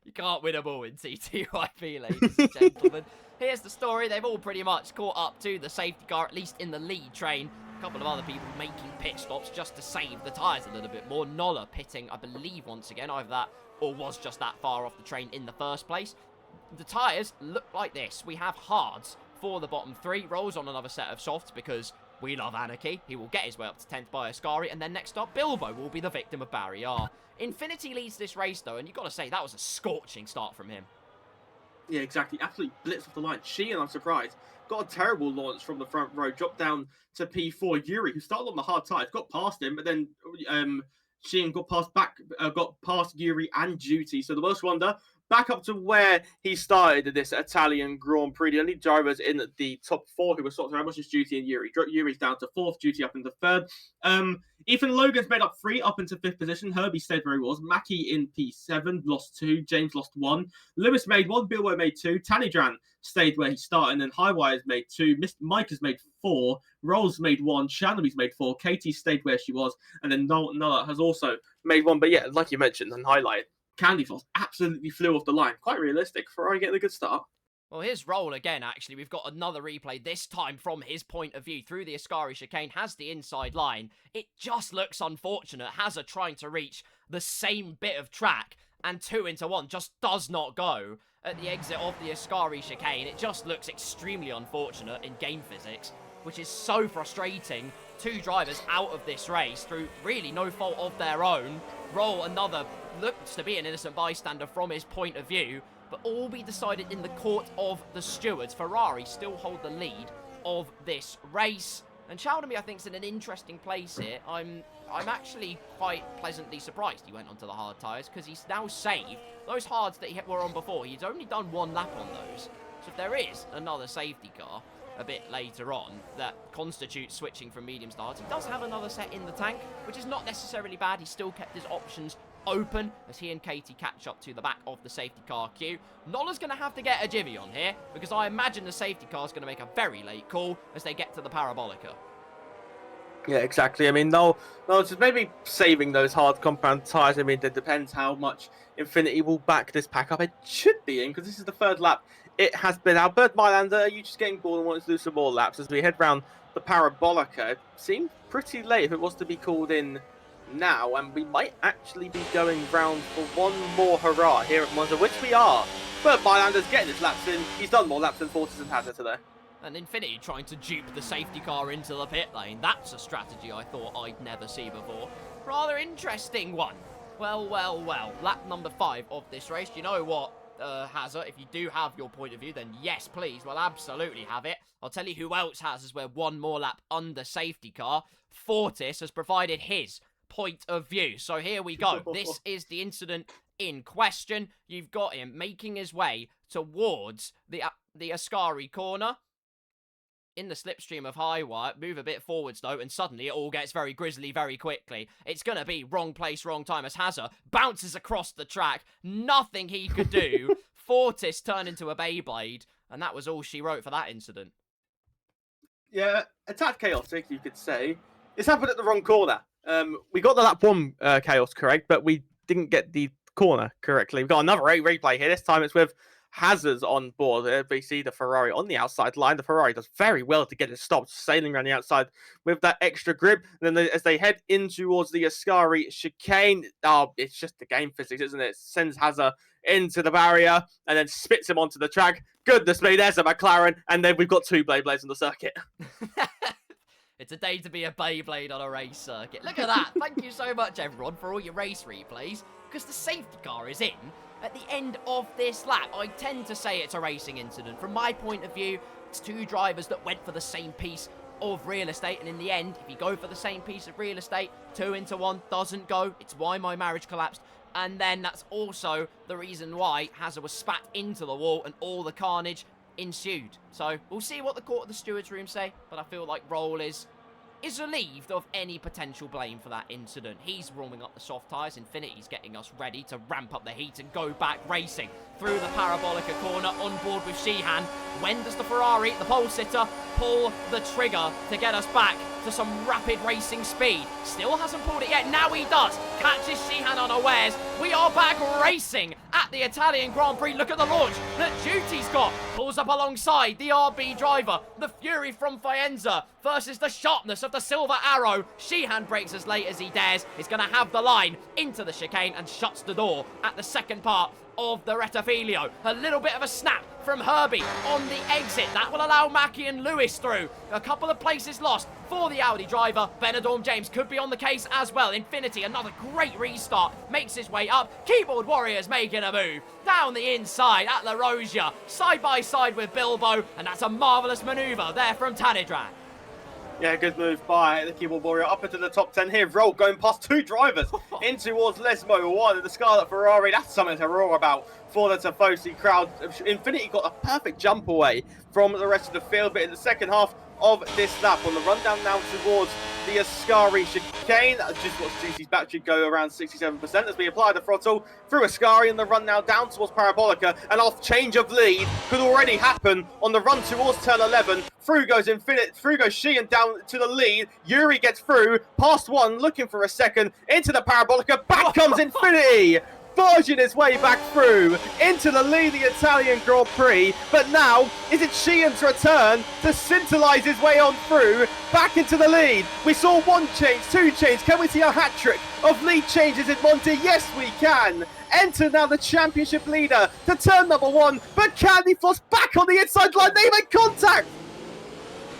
S2: You can't win them all in TTYB, ladies and gentlemen. Here's the story. They've all pretty much caught up to the safety car, at least in the lead train. A couple of other people making pit stops just to save the tyres a little bit more. Nola pitting, I believe, once again, either that or was just that far off the train in the first place. The tyres look like this. We have hards for the bottom 3. Rolls on another set of softs because we love anarchy. He will get his way up to 10th by Ascari, and then next up, Bilbo will be the victim of Barrier. Infinity leads this race, though, and you've got to say, that was a scorching start from him.
S3: Yeah, exactly. Absolutely blitzed off the line. Sheehan, I'm surprised, got a terrible launch from the front row, dropped down to P4. Yuri, who started on the hard tyres, got past him, but then Sheehan got past Yuri and Duty. So the worst wonder, back up to where he started this Italian Grand Prix. The only drivers in the top 4 who were swapped around was just Duty and Yuri. Yuri's down to 4th, Duty up into 3rd. Ethan Logan's made up 3, up into 5th position. Herbie stayed where he was. Mackie in P7, lost 2. James lost 1. Lewis made 1. Bilbo made 2. Tanidran stayed where he started. And then Highwire's made 2. Mike has made 4. Rolls made 1. Shannonby's made 4. Katie stayed where she was. And then Nola has also made 1. But yeah, like you mentioned and highlighted, Candy Floss absolutely flew off the line. Quite realistic. Ferrari getting a good start.
S2: Well, here's Roll again, actually. We've got another replay, this time from his point of view. Through the Ascari chicane, has the inside line. It just looks unfortunate. Hazard trying to reach the same bit of track, and 2 into 1 just does not go at the exit of the Ascari chicane. It just looks extremely unfortunate in game physics, which is so frustrating. 2 drivers out of this race through really no fault of their own. Roll, another, looks to be an innocent bystander from his point of view, but all be decided in the court of the stewards. Ferrari still hold the lead of this race, and Chaldemy, I think, is in an interesting place here. I'm actually quite pleasantly surprised he went onto the hard tyres, because he's now saved those hards that he were on before. He's only done 1 lap on those, so if there is another safety car a bit later on that constitutes switching from mediums to hards, he does have another set in the tank, which is not necessarily bad. He still kept his options open as he and Katie catch up to the back of the safety car queue. Nola's going to have to get a jimmy on here, because I imagine the safety car is going to make a very late call as they get to the Parabolica.
S3: Yeah, exactly. I mean, no, just maybe saving those hard compound tyres. I mean, it depends how much Infinity will back this pack up. It should be in, because this is the 3rd lap. It has been out. Bird Mylander, are you just getting bored and want to do some more laps as we head round the Parabolica? It seemed pretty late if it was to be called in now, and we might actually be going round for one more hurrah here at Monza, which we are. But Bylander's getting his laps in. He's done more laps than Fortis and Hazard today.
S2: And Infinity trying to dupe the safety car into the pit lane. That's a strategy I thought I'd never see before. Rather interesting one. Well, well, well. Lap number 5 of this race. Do you know what, Hazard? If you do have your point of view, then yes, please. We'll absolutely have it. I'll tell you who else has as we're one more lap under safety car. Fortis has provided his point of view. So here we go. This is the incident in question. You've got him making his way towards the Ascari corner. In the slipstream of Highwire, move a bit forwards though, and suddenly it all gets very grisly very quickly. It's going to be wrong place, wrong time as Hazard bounces across the track. Nothing he could do. Fortis turned into a Beyblade, and that was all she wrote for that incident.
S3: Yeah, a tad chaotic, you could say. It's happened at the wrong corner. We got the lap 1 chaos correct, but we didn't get the corner correctly. We've got another replay here. This time it's with Hazard's on board. We see the Ferrari on the outside line. The Ferrari does very well to get it stopped, sailing around the outside with that extra grip. And then as they head in towards the Ascari chicane, it's just the game physics, isn't it? Sends Hazard into the barrier and then spits him onto the track. Goodness me, there's a McLaren. And then we've got 2 Beyblades on the circuit.
S2: It's a day to be a Beyblade on a race circuit. Look at that. Thank you so much, everyone, for all your race replays, because the safety car is in at the end of this lap. I tend to say it's a racing incident. From my point of view, it's 2 drivers that went for the same piece of real estate, and in the end, if you go for the same piece of real estate, 2 into 1 doesn't go. It's why my marriage collapsed, and then that's also the reason why Hazard was spat into the wall and all the carnage ensued. So we'll see what the court of the stewards room say, but I feel like Roll is relieved of any potential blame for that incident. He's warming up the soft tyres. Infinity's getting us ready to ramp up the heat and go back racing through the Parabolica corner on board with Sheehan. When does the Ferrari, the pole sitter, pull the trigger to get us back to some rapid racing speed? Still hasn't pulled it yet. Now he does. Catches Sheehan unawares. We are back racing at the Italian Grand Prix. Look at the launch that Duty's got. Pulls up alongside the RB driver. The Fury from Faenza versus the sharpness of the Silver Arrow. Sheehan breaks as late as he dares. He's going to have the line into the chicane and shuts the door at the second part of the Retafilio. A little bit of a snap from Herbie on the exit. That will allow Mackie and Lewis through. A couple of places lost for the Audi driver. Benidorm James could be on the case as well. Infinity, another great restart, makes his way up. Keyboard Warriors making a move down the inside at La Rosia, side by side with Bilbo, and that's a marvellous manoeuvre there from Tanidran.
S3: Yeah, good move by the Keyboard Warrior up into the top 10 here. Roll going past 2 drivers in towards Lesmo. One of the Scarlet Ferrari. That's something to roar about for the Tifosi crowd. Infinity got a perfect jump away from the rest of the field, but in the second half of this lap, on the rundown now towards the Ascari chicane, just watched Juicy's battery go around 67% as we apply the throttle through Ascari, and the run now down towards Parabolica. An off change of lead could already happen on the run towards turn 11. Through goes Sheehan down to the lead. Yuri gets through past 1, looking for a second into the Parabolica. Back comes Infinity, forging his way back through into the lead, the Italian Grand Prix. But now, is it Sheehan's return to scintillise his way on through, back into the lead? We saw 1 change, 2 change. Can we see a hat-trick of lead changes in Monty? Yes, we can. Enter now the championship leader to turn number 1, but Candy Floss back on the inside line. They make contact.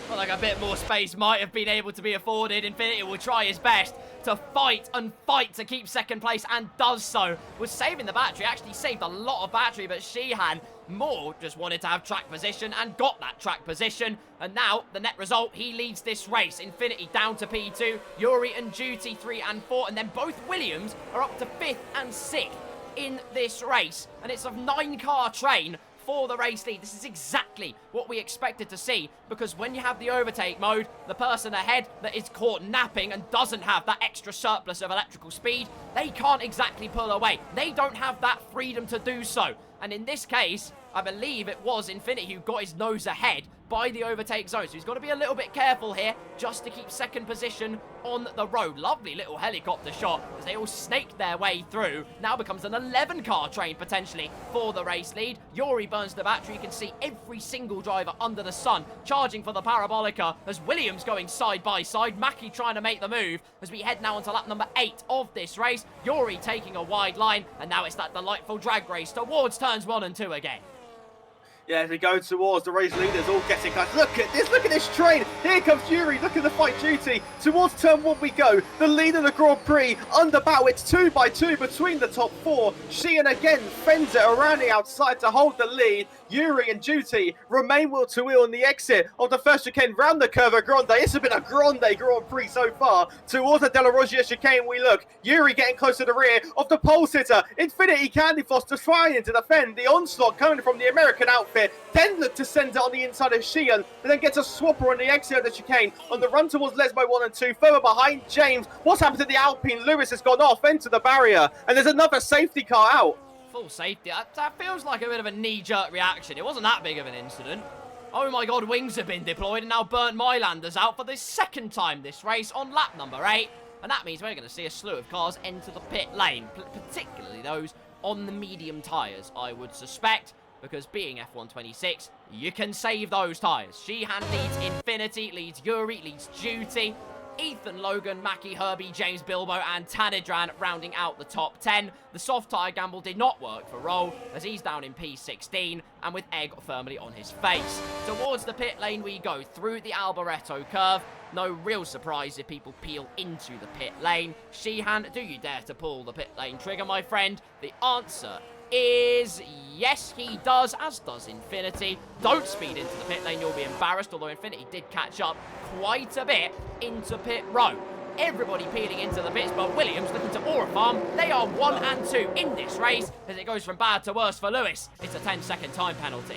S2: Well, like a bit more space might have been able to be afforded. Infinity will try his best to fight and fight to keep second place, and does so. Was saving the battery, actually saved a lot of battery, but Sheehan more just wanted to have track position and got that track position. And now, the net result, he leads this race. Infinity down to P2, Yuri and Duty 3 and 4, and then both Williams are up to 5th and 6th in this race. And it's a 9-car train for the race lead. This is exactly what we expected to see, because when you have the overtake mode, the person ahead that is caught napping and doesn't have that extra surplus of electrical speed, they can't exactly pull away. They don't have that freedom to do so. And in this case, I believe it was Infinity who got his nose ahead by the overtake zone. So he's got to be a little bit careful here just to keep second position on the road. Lovely little helicopter shot as they all snaked their way through. Now becomes an 11-car train potentially for the race lead. Yuri burns the battery. You can see every single driver under the sun charging for the Parabolica as Williams going side by side. Mackie trying to make the move as we head now onto lap number 8 of this race. Yuri taking a wide line, and now it's that delightful drag race towards turns 1 and 2 again.
S3: Yeah, as we go towards the race leaders, all getting close. Look at this train. Here comes Yuri, look at the fight duty. Towards turn 1 we go. The leader of the Grand Prix, under battle. It's 2 by 2 between the top 4. Sheehan again fends it around the outside to hold the lead. Yuri and Duty remain wheel to wheel on the exit of the first chicane round the curve of Grande. This has been a Grande Grand Prix so far. Towards the Della Roggia chicane we look. Yuri getting close to the rear of the pole sitter. Infinity Candy Floss trying to defend. The onslaught coming from the American outfit. Then look to send it on the inside of Sheehan, but then gets a swapper on the exit of the chicane. On the run towards Lesbo 1 and 2, further behind James. What's happened to the Alpine? Lewis has gone off into the barrier, and there's another safety car out.
S2: Full safety. That feels like a bit of a knee-jerk reaction. It wasn't that big of an incident. Oh my god, wings have been deployed and now Bernd Mylander's out for the second time this race on lap number 8. And that means we're going to see a slew of cars enter the pit lane, particularly those on the medium tyres, I would suspect. Because being F126, you can save those tyres. Sheehan leads Infinity, leads Yuri, leads Duty. Ethan, Logan, Mackie, Herbie, James, Bilbo, and Tanidran rounding out the top 10. The soft tyre gamble did not work for Roll, as he's down in P16, and with Egg firmly on his face. Towards the pit lane we go, through the Alboreto curve. No real surprise if people peel into the pit lane. Sheehan, do you dare to pull the pit lane trigger, my friend? The answer is yes, he does, as does Infinity. Don't speed into the pit lane, you'll be embarrassed, although Infinity did catch up quite a bit into pit row. Everybody peeling into the pits, but Williams looking to aura farm. They are 1 and 2 in this race as it goes from bad to worse for Lewis. It's a 10-second time penalty.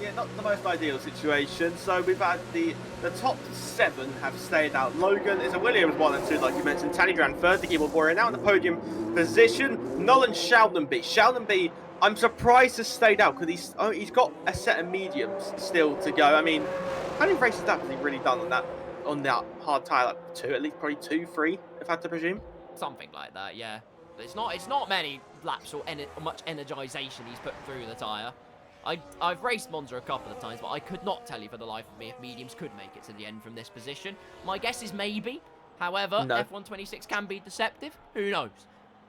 S3: Yeah, not the most ideal situation. So we've had the top 7 have stayed out. Logan is a Williams 1 and 2, like you mentioned. Tanidran third, the keyboard warrior, now in the podium position. Nolan Sheldonby. Sheldonby, I'm surprised has stayed out because he's got a set of mediums still to go. I mean, how many races has he really done on that hard tyre? Like 2, at least probably 2, 3, if I had to presume.
S2: Something like that, yeah. It's not many laps or much energization he's put through the tyre. I've raced Monza a couple of times, but I could not tell you for the life of me if mediums could make it to the end from this position. My guess is maybe. However,
S3: no.
S2: F126 can be deceptive. Who knows?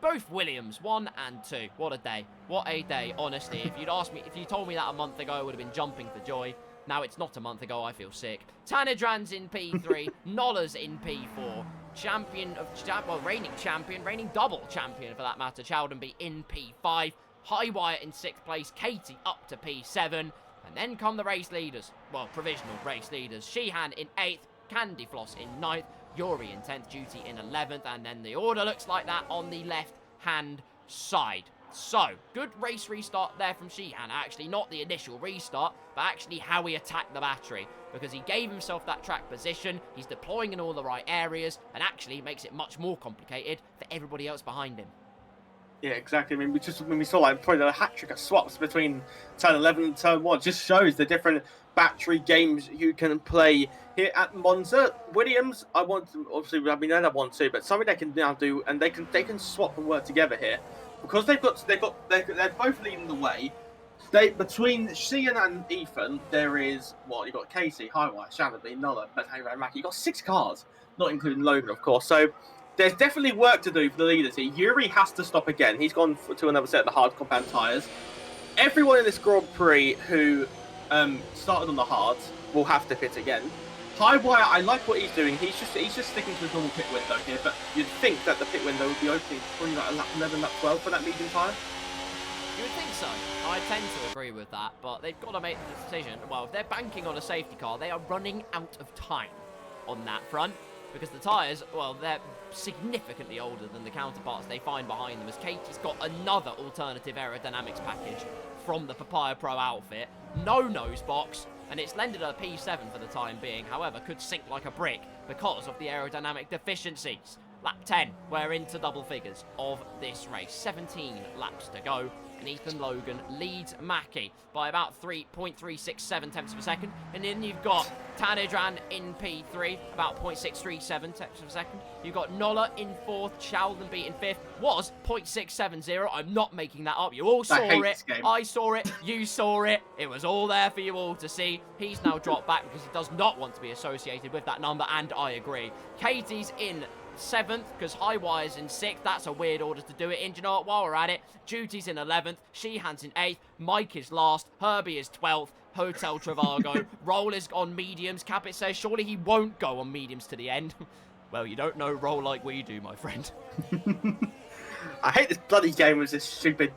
S2: Both Williams, 1 and 2. What a day. What a day, honestly. If you told me that a month ago, I would have been jumping for joy. Now it's not a month ago, I feel sick. Tanidran's in P3, Nola's in P4. Reigning double champion for that matter, Chowdenby in P5. Highwire in 6th place, Katie up to P7, and then come the race leaders. Well, provisional race leaders. Sheehan in 8th, Candy Floss in 9th, Yuri in 10th, Duty in 11th, and then the order looks like that on the left-hand side. So, good race restart there from Sheehan. Actually, not the initial restart, but actually how he attacked the battery. Because he gave himself that track position, he's deploying in all the right areas, and actually makes it much more complicated for everybody else behind him.
S3: Yeah, exactly. I mean, when we saw like probably the hat trick of swaps between turn 11 and turn 1, just shows the different battery games you can play here at Monza. Williams, obviously, I mean, they're 1-2, but something they can now do, and they can swap and work together here because they're both leading the way. Between Sheehan and Ethan, there is you've got Casey, Highwire, Shadowby, Nola, Bethanger, and Mackie. You've got 6 cars, not including Logan, of course. So there's definitely work to do for the leaders here. Yuri has to stop again. He's gone to another set of the hard compound tyres. Everyone in this Grand Prix who started on the hards will have to pit again. Highwire, I like what he's doing. He's just sticking to his normal pit window here, but you'd think that the pit window would be opening probably like lap 11, lap 12 for that medium tyre.
S2: You would think so. I tend to agree with that, but they've got to make the decision. Well, if they're banking on a safety car, they are running out of time on that front. Because the tyres, well, they're significantly older than the counterparts they find behind them, as Katie's got another alternative aerodynamics package from the Papaya Pro outfit. No nose box, and it's lended a P7 for the time being, however, could sink like a brick because of the aerodynamic deficiencies. Lap 10, we're into double figures of this race. 17 laps to go. and Ethan Logan leads Mackie by about 3.367 tenths of a second. And then you've got Tanidran in P3, about 0.637 tenths of a second. You've got Nola in 4th, Sheldonby in 5th, was 0.670. I'm not making that up. You all saw it. I saw it. You saw it. It was all there for you all to see. He's now dropped back because he does not want to be associated with that number, and I agree. Katie's in 7th because Highwire's in 6th. That's a weird order to do it in. Do you know what? While we're at it, Judy's in 11th, Sheehan's in 8th, Mike is last, Herbie is 12th, Hotel Travago, Roll is on mediums. Capit says surely he won't go on mediums to the end. Well, you don't know Roll like we do, my friend.
S3: I hate this bloody game with this stupid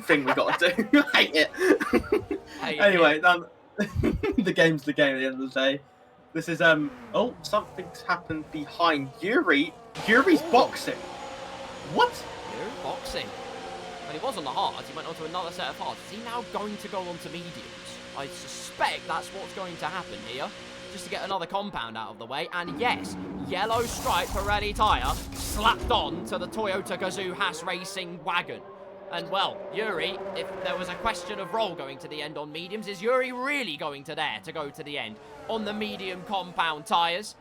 S3: thing we got to do. I hate it. Anyway, the game's the game at the end of the day. This is, oh, something's happened behind Yuri. Yuri's boxing. What?
S2: Yuri boxing? When he was on the hards, he went on to another set of hards. Is he now going to go on to mediums? I suspect that's what's going to happen here. Just to get another compound out of the way. And yes, yellow stripe Pirelli tyre slapped on to the Toyota Gazoo Haas Racing wagon. And well, Yuri, if there was a question of Roll going to the end on mediums, is Yuri really going to there to go to the end on the medium compound tyres?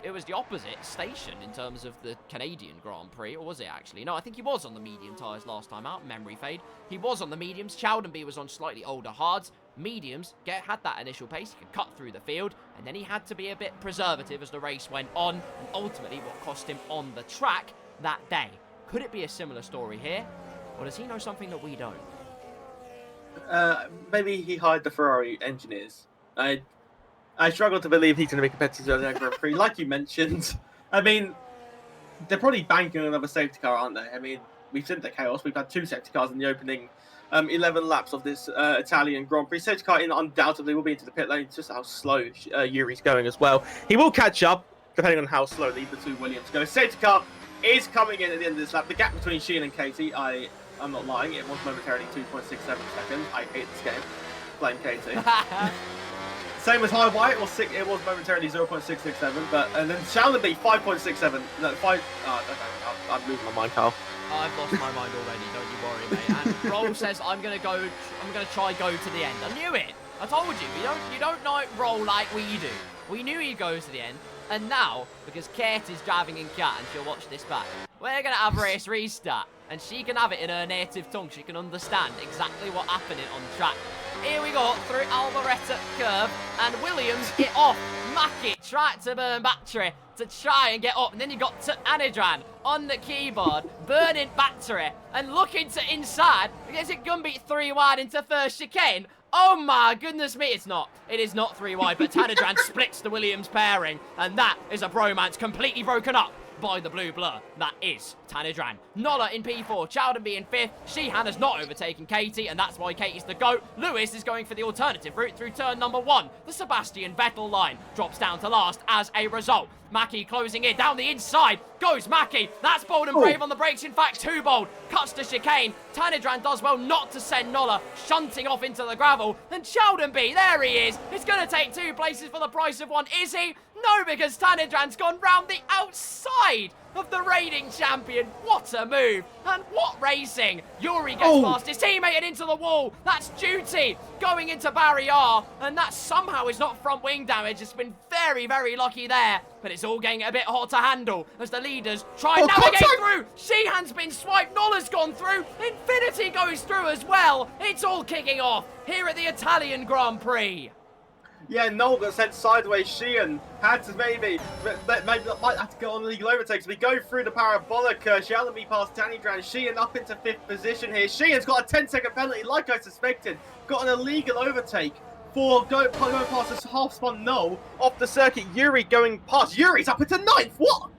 S2: It was the opposite station in terms of the Canadian Grand Prix, or was it actually? No, I think he was on the medium tyres last time out, memory fade. He was on the mediums, Chowdenby was on slightly older hards. Mediums had that initial pace, he could cut through the field, and then he had to be a bit preservative as the race went on, and ultimately what cost him on the track that day. Could it be a similar story here? Or does he know something that we don't?
S3: Maybe he hired the Ferrari engineers. I struggle to believe he's going to be competitive in the Grand Prix. Like you mentioned, I mean, they're probably banking on another safety car, aren't they? I mean, we've seen the chaos. We've had 2 safety cars in the opening 11 laps of this Italian Grand Prix. Safety car in undoubtedly will be into the pit lane. It's just how slow Yuri's going as well. He will catch up, depending on how slowly the 2 Williams go. Safety car is coming in at the end of this lap. The gap between Sheehan and Katie, I'm not lying, it was momentarily 2.67 seconds. I hate this game. Blame Katie. Same as Highwire, it was momentarily 0.667, but and then Shallonby 5.67. No, I'm losing my mind, Carl.
S2: I've lost my mind already. Don't you worry, mate. And Roll says I'm gonna try go to the end. I knew it. I told you. You don't know Roll like we do. We knew he'd go to the end. And now, because Kate is driving in cat and she'll watch this back, we're going to have race restart. And she can have it in her native tongue. She can understand exactly what's happening on track. Here we go through Alboretta curve. And Williams get off. Mackie tried to burn battery to try and get up. And then you got to Anidran on the keyboard, burning battery. And looking to inside. Is it going to be 3 wide into first chicane? Oh my goodness me, it's not. It is not 3 wide, but Tanidran splits the Williams pairing, and that is a bromance completely broken up by the blue blur. That is Tanidran. Nola in P4, Chowdenby in 5th. Sheehan has not overtaken Katie, and that's why Katie's the GOAT. Lewis is going for the alternative route through turn number 1. The Sebastian Vettel line drops down to last as a result. Mackie closing in down the inside. Goes Mackie. That's bold and brave on the brakes. In fact, too bold. Cuts to chicane. Tanidran does well not to send Nola shunting off into the gravel. And Chowdenby, there he is. It's going to take 2 places for the price of 1. Is he? No, because Tanidran's gone round the outside of the reigning champion. What a move. And what racing. Yuri gets past his teammate and into the wall. That's Duty going into barrier. And that somehow is not front wing damage. It's been very, very lucky there. But it's all getting a bit hard to handle as the leaders try and navigate through. Sheehan's been swiped. Nola's gone through. Infinity goes through as well. It's all kicking off here at the Italian Grand Prix.
S3: Yeah, Noel got sent sideways. Sheehan had to maybe might have to go on legal overtakes. We go through the parabolic. Shallonby past Tanidran. Sheehan up into 5th position here. Sheehan's got a 10-second penalty, like I suspected. Got an illegal overtake for going past this half-spun Noel off the circuit. Yuri going past. Yuri's up into 9th. What?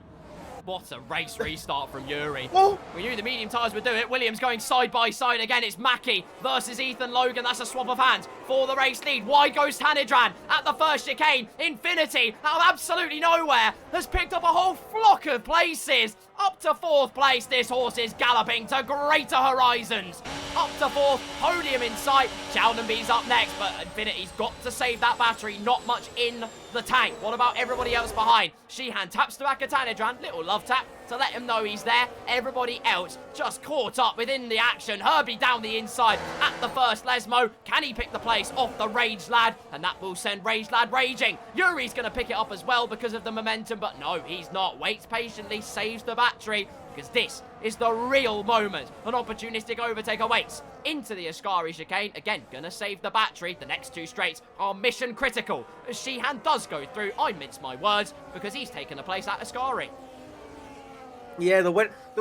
S2: What a race restart from Yuri.
S3: Well,
S2: we knew the medium tyres would do it. Williams going side by side again. It's Mackie versus Ethan Logan. That's a swap of hands for the race lead. Wide goes Tanidran at the first chicane. Infinity, out of absolutely nowhere, has picked up a whole flock of places. Up to 4th place, this horse is galloping to greater horizons. Up to 4th, podium in sight. Chowdenby's up next, but Infinity's got to save that battery. Not much in the tank? What about everybody else behind? Sheehan taps the back of Tanidran, little love tap to let him know he's there. Everybody else just caught up within the action. Herbie down the inside at the first Lesmo. Can he pick the place off the Rage Lad? And that will send Rage Lad raging. Yuri's going to pick it up as well because of the momentum, but no, he's not. Waits patiently, saves the battery, because this is the real moment. An opportunistic overtake awaits into the Ascari chicane. Again, gonna save the battery. The next two straights are mission critical. As Sheehan does go through, I mince my words, because he's taken a place at Ascari.
S3: Yeah, the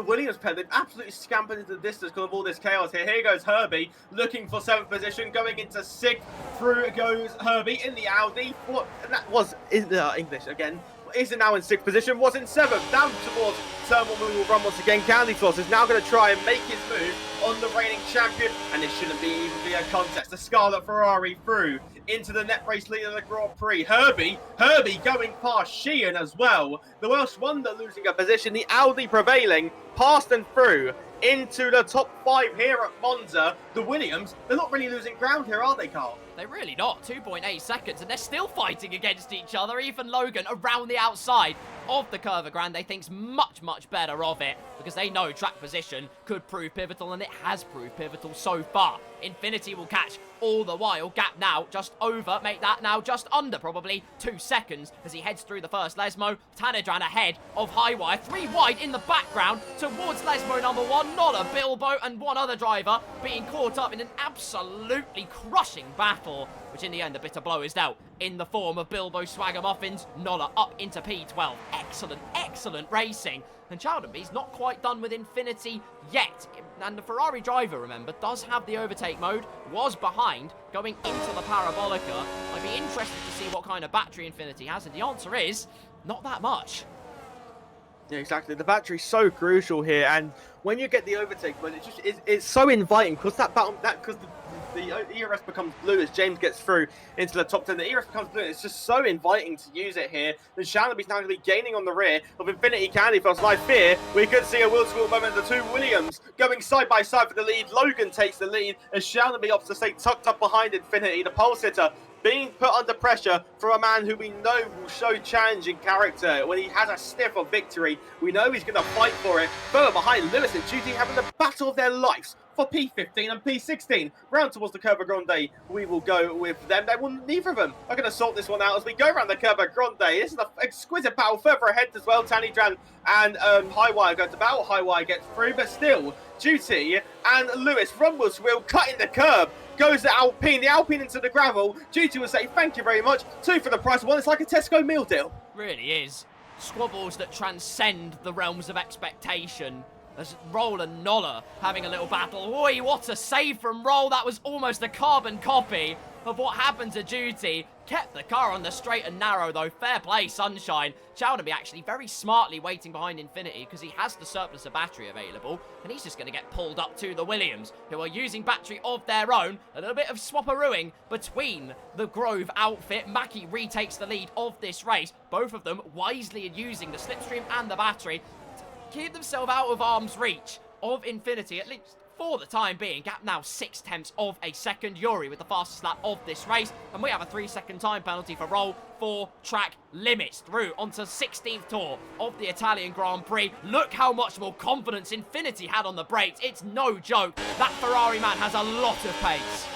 S3: Williams pair, they've absolutely scampered into the distance because of all this chaos here. Here goes Herbie, looking for 7th position, going into 6th. Through goes Herbie in the Audi. What? And that was English again. Is now in 6th position, was in 7th. Down towards turn 1, we will run once again. Candy Floss is now going to try and make his move on the reigning champion, and it shouldn't even be a contest. The Scarlet Ferrari through into the net race leader of the Grand Prix. Herbie going past Sheehan as well. The Welsh Wonder losing a position. The Audi prevailing, past and through into the top 5 here at Monza. The Williams, they're not really losing ground here, are they, Carl?
S2: They're really not. 2.8 seconds, and they're still fighting against each other. Ethan Logan around the outside of the Curva Grande thinks much, much better of it, because they know track position could prove pivotal, and it has proved pivotal so far. Infinity will catch all the while. Gap now just over, make that now just under probably 2 seconds as he heads through the first Lesmo. Tanidran ahead of Highwire, 3 wide in the background towards Lesmo number 1. Nola, Bilbo and one other driver being caught up in an absolutely crushing battle, which in the end the bitter blow is dealt in the form of Bilbo Swagger Muffins. Nola up into P12. Excellent racing. And Chowdenby's not quite done with Infinity yet. And the Ferrari driver, remember, does have the overtake mode, was behind, going into the Parabolica. I'd be interested to see what kind of battery Infinity has, and the answer is, not that much.
S3: Yeah, exactly. The battery's so crucial here, and when you get the overtake mode, it's so inviting, because the ERS becomes blue as James gets through into the top 10. The ERS becomes blue. It's just so inviting to use it here. And Shalaby's now going to be gaining on the rear of Infinity Candy Floss. And I fear we could see a will-to-will moment. The two Williams going side by side for the lead. Logan takes the lead as Shalaby opts to stay tucked up behind Infinity. The pole sitter being put under pressure from a man who we know will show challenging character. When he has a sniff of victory, we know he's going to fight for it. Further behind, Lewis and Judy having the battle of their lives for P15 and P16. Round towards the Curva Grande, we will go with them. Neither of them are going to sort this one out as we go around the Curva Grande. This is an exquisite battle further ahead as well. Tanidran and Highwire go to battle. Highwire gets through, but still, Duty and Lewis rumbles will cutting the curb. Goes the Alpine into the gravel. Duty will say thank you very much. 2 for the price of 1. It's like a Tesco meal deal.
S2: Really is. Squabbles that transcend the realms of expectation. As Roll and Nola having a little battle. Oi, what a save from Roll. That was almost a carbon copy of what happened to Duty. Kept the car on the straight and narrow though. Fair play, Sunshine. Chowdenby actually very smartly waiting behind Infinity because he has the surplus of battery available, and he's just going to get pulled up to the Williams, who are using battery of their own. A little bit of swapperooing between the Grove outfit. Mackie retakes the lead of this race. Both of them wisely using the slipstream and the battery to keep themselves out of arm's reach of Infinity, at least for the time being. Gap now 0.6 of a second. Yuri with the fastest lap of this race, and we have a 3-second time penalty for Roll for track limits through onto 16th tour of the Italian Grand Prix. Look how much more confidence Infinity had on the brakes. It's no joke. That Ferrari man has a lot of pace.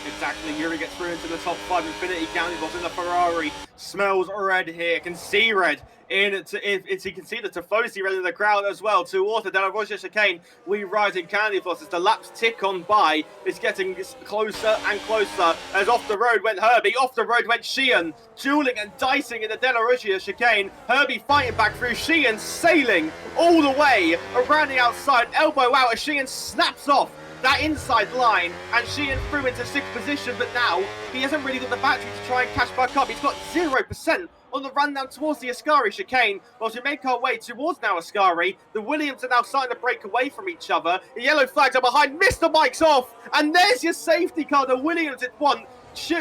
S3: Exactly, Yuri gets through into the top 5. Infinity Candy Floss in the Ferrari. Smells red here, can see red. You can see the Tifosi red in the crowd as well. Towards the Della Roja chicane, we rise in Candy Floss as the laps tick on by. It's getting closer and closer as off the road went Herbie, off the road went Sheehan, dueling and dicing in the Della Roja chicane. Herbie fighting back through, Sheehan sailing all the way around the outside, elbow out as Sheehan snaps off that inside line, and Sheehan through into 6th position, but now he hasn't really got the battery to try and catch back up. He's got 0% on the run down towards the Ascari chicane. Whilst we make our way towards now Ascari, the Williams are now starting to break away from each other. The yellow flags are behind, Mr. Mike's off, and there's your safety car. The Williams at 1,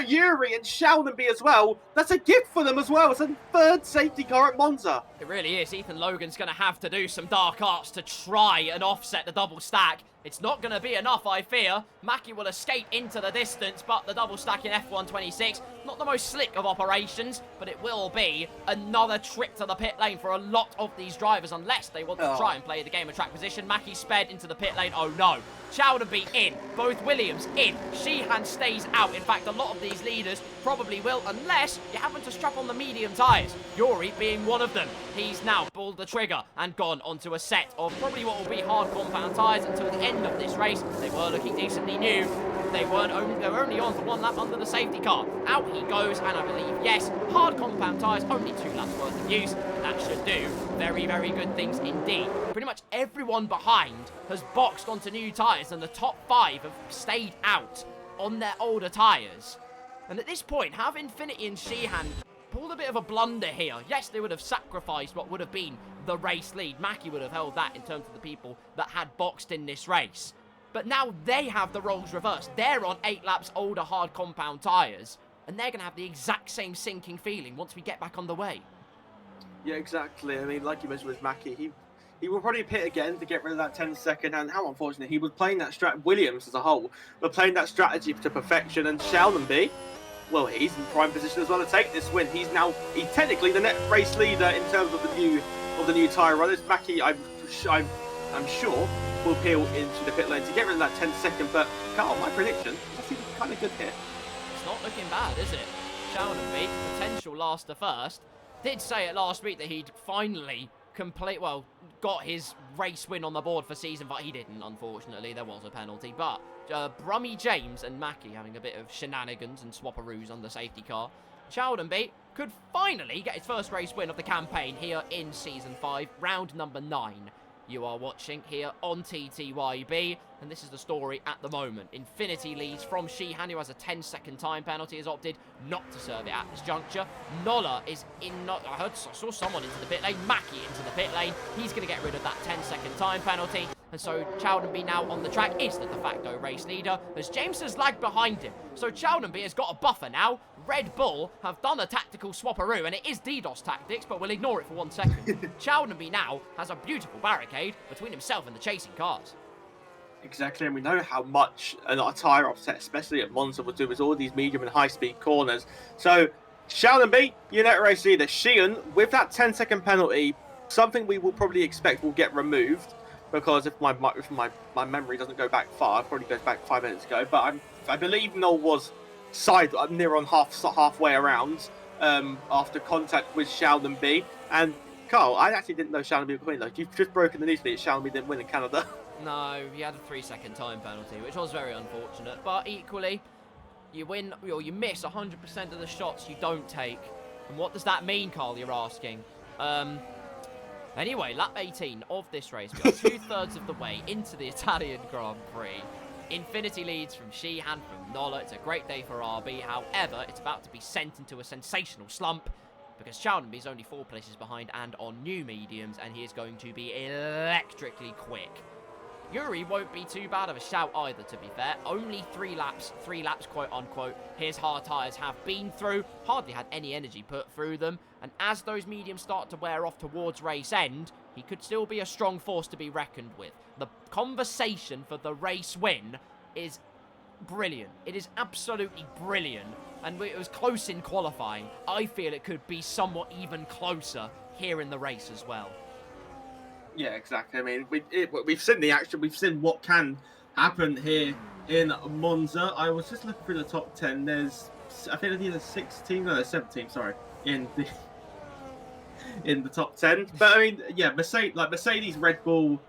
S3: Yuri and Shaldonby as well. That's a gift for them as well. It's a 3rd safety car at Monza.
S2: It really is. Ethan Logan's going to have to do some dark arts to try and offset the double stack. It's not going to be enough, I fear. Mackie will escape into the distance, but the double stack in F126, not the most slick of operations, but it will be another trip to the pit lane for a lot of these drivers, unless they want to try and play the game of track position. Mackie sped into the pit lane. Oh no. Chowdenby in. Both Williams in. Sheehan stays out. In fact, a lot of these leaders probably will, unless you happen to strap on the medium tyres. Yuri being one of them. He's now pulled the trigger and gone onto a set of probably what will be hard compound tyres until the end of this race. They were looking decently new. They were only on for one lap under the safety car. Out he goes, and I believe, yes, hard compound tyres, only 2 laps worth of use. That should do very, very good things indeed. Pretty much everyone behind has boxed onto new tyres, and the top 5 have stayed out on their older tyres. And at this point, have Infinity and Sheehan pulled a bit of a blunder here? Yes, they would have sacrificed what would have been the race lead. Mackie would have held that in terms of the people that had boxed in this race. But now they have the roles reversed. They're on 8 laps older hard compound tyres, and they're going to have the exact same sinking feeling once we get back on the way.
S3: Yeah, exactly. I mean, like you mentioned with Mackie, he will probably pit again to get rid of that 10-second, and how unfortunate. He was playing that Williams as a whole, but playing that strategy to perfection, and Sheldonby, well, he's in prime position as well to take this win. He's technically the net race leader in terms of the new tyre runners. Mackie, I'm sure, will peel into the pit lane to get rid of that 10-second, but Carl, my prediction, that's even kind of good here.
S2: It's not looking bad, is it? Chowdenby, potential last to first, did say it last week that he'd finally got his race win on the board for season 5. He didn't, unfortunately. There was a penalty, but Brummy James and Mackie having a bit of shenanigans and swapperoos on the safety car. Chowdenby could finally get his first race win of the campaign here in season 5, round number 9. You are watching here on TTYB, and this is the story at the moment. Infinity leads from Sheehan, who has a 10-second time penalty, has opted not to serve it at this juncture. Nola is in. I saw someone into the pit lane. Mackie into the pit lane. He's going to get rid of that 10-second time penalty. And so Chowdenby now on the track is the de facto race leader, as James has lagged behind him. So Chowdenby has got a buffer now. Red Bull have done a tactical swapperoo, and it is DDoS tactics, but we'll ignore it for 1 second. Chowdenby now has a beautiful barricade between himself and the chasing cars.
S3: Exactly, and we know how much a tyre offset, especially at Monza, will do with all these medium and high-speed corners. So, Chowdenby, your net race leader. Sheehan, with that 10-second penalty, something we will probably expect will get removed, because if my memory doesn't go back far, it probably goes back 5 minutes ago, but I believe Noel was near on halfway around after contact with Chowdenby. And Carl, I actually didn't know Chowdenby would win though. You've just broken the news to me that Chowdenby didn't win in Canada.
S2: No, he had a 3-second time penalty, which was very unfortunate. But equally, you win or you miss 100% of the shots you don't take. And what does that mean, Carl? You're asking. Anyway, lap 18 of this race. We are 2/3 of the way into the Italian Grand Prix. Infinity leads from Sheehan, from Nola. It's a great day for RB. However, it's about to be sent into a sensational slump because Chowdenby's only 4 places behind and on new mediums, and he is going to be electrically quick. Yuri won't be too bad of a shout either, to be fair. Only 3 laps, quote unquote, his hard tyres have been through. Hardly had any energy put through them. And as those mediums start to wear off towards race end, he could still be a strong force to be reckoned with. The conversation for the race win is brilliant. It is absolutely brilliant. And it was close in qualifying. I feel it could be somewhat even closer here in the race as well.
S3: Yeah, exactly. I mean, we've seen the action. We've seen what can happen here in Monza. I was just looking through the top 10. There's, I think, there's 7 teams. Sorry, in the top 10. But I mean, yeah, Mercedes, Red Bull,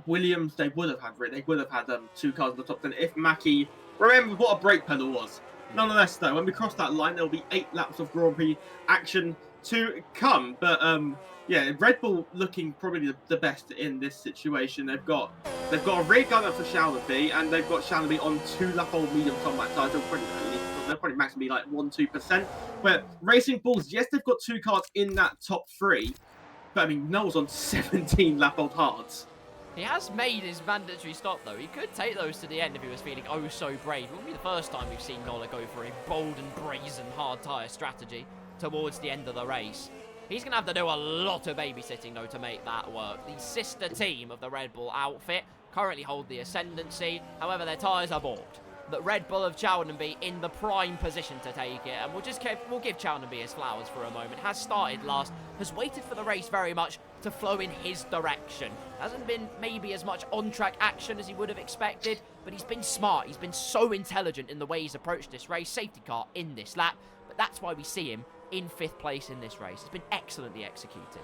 S3: Williams, they would have had 2 cars in the top 10 if Mackie. Remember what a brake pedal was. Nonetheless, though, when we cross that line, there will be 8 laps of Grand Prix action to come. But yeah, Red Bull looking probably the best in this situation. They've got a rear gunner for Chowdenby, and they've got Chowdenby on 2-lap-old medium combat tires. They'll probably max be like 1-2%. But Racing Bulls, yes, they've got 2 cars in that top 3, but I mean, Noel's on 17-lap-old hards.
S2: He has made his mandatory stop, though. He could take those to the end if he was feeling oh so brave. It wouldn't be the first time we've seen Nola go for a bold and brazen hard tyre strategy towards the end of the race. He's going to have to do a lot of babysitting, though, to make that work. The sister team of the Red Bull outfit currently hold the ascendancy. However, their tyres are balked. That Red Bull of Cheltenham in the prime position to take it, and we'll give Cheltenham his flowers for a moment. Has started last, has waited for the race very much to flow in his direction. Hasn't been maybe as much on-track action as he would have expected, but he's been smart. He's been so intelligent in the way he's approached this race. Safety car in this lap, but that's why we see him in 5th place in this race. It's been excellently executed.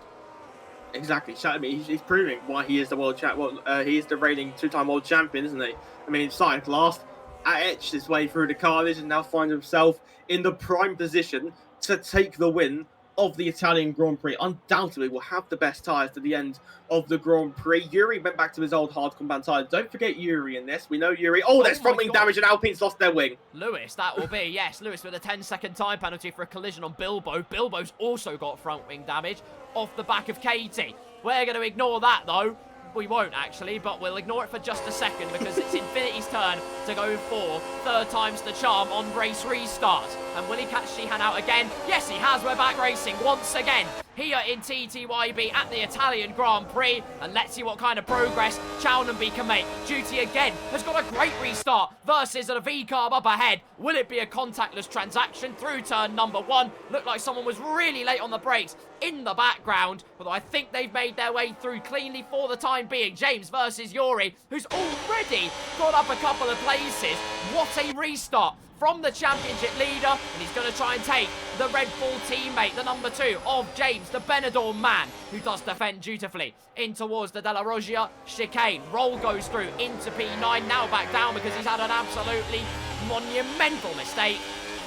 S3: Exactly, he's proving why he is the world champ. Well, he is the reigning 2-time world champion, isn't he? I mean, he started last, etched his way through the carnage, and now finds himself in the prime position to take the win of the Italian Grand Prix. Undoubtedly will have the best tyres to the end of the Grand Prix. Yuri went back to his old hard compound tyre. Don't forget Yuri in this. We know Yuri. Oh, there's front wing damage and Alpine's lost their wing.
S2: Lewis, that will be. Yes, Lewis with a 10-second time penalty for a collision on Bilbo. Bilbo's also got front wing damage off the back of Katie. We're going to ignore that, though. We won't, actually, but we'll ignore it for just a second because it's Infinity's turn to go for 3rd time's the charm on race restart. And will he catch Sheehan out again? Yes, he has. We're back racing once again here in TTYB at the Italian Grand Prix. And let's see what kind of progress Cheltenham can make. Duty again has got a great restart versus a V-carb up ahead. Will it be a contactless transaction through turn number 1? Looked like someone was really late on the brakes in the background, although I think they've made their way through cleanly for the time being. James versus Yuri, who's already got up a couple of places. What a restart from the championship leader, and he's going to try and take the Red Bull teammate, the number 2 of James, the Benidorm man, who does defend dutifully in towards the Della Roggia chicane. Roll goes through into P9, now back down because he's had an absolutely monumental mistake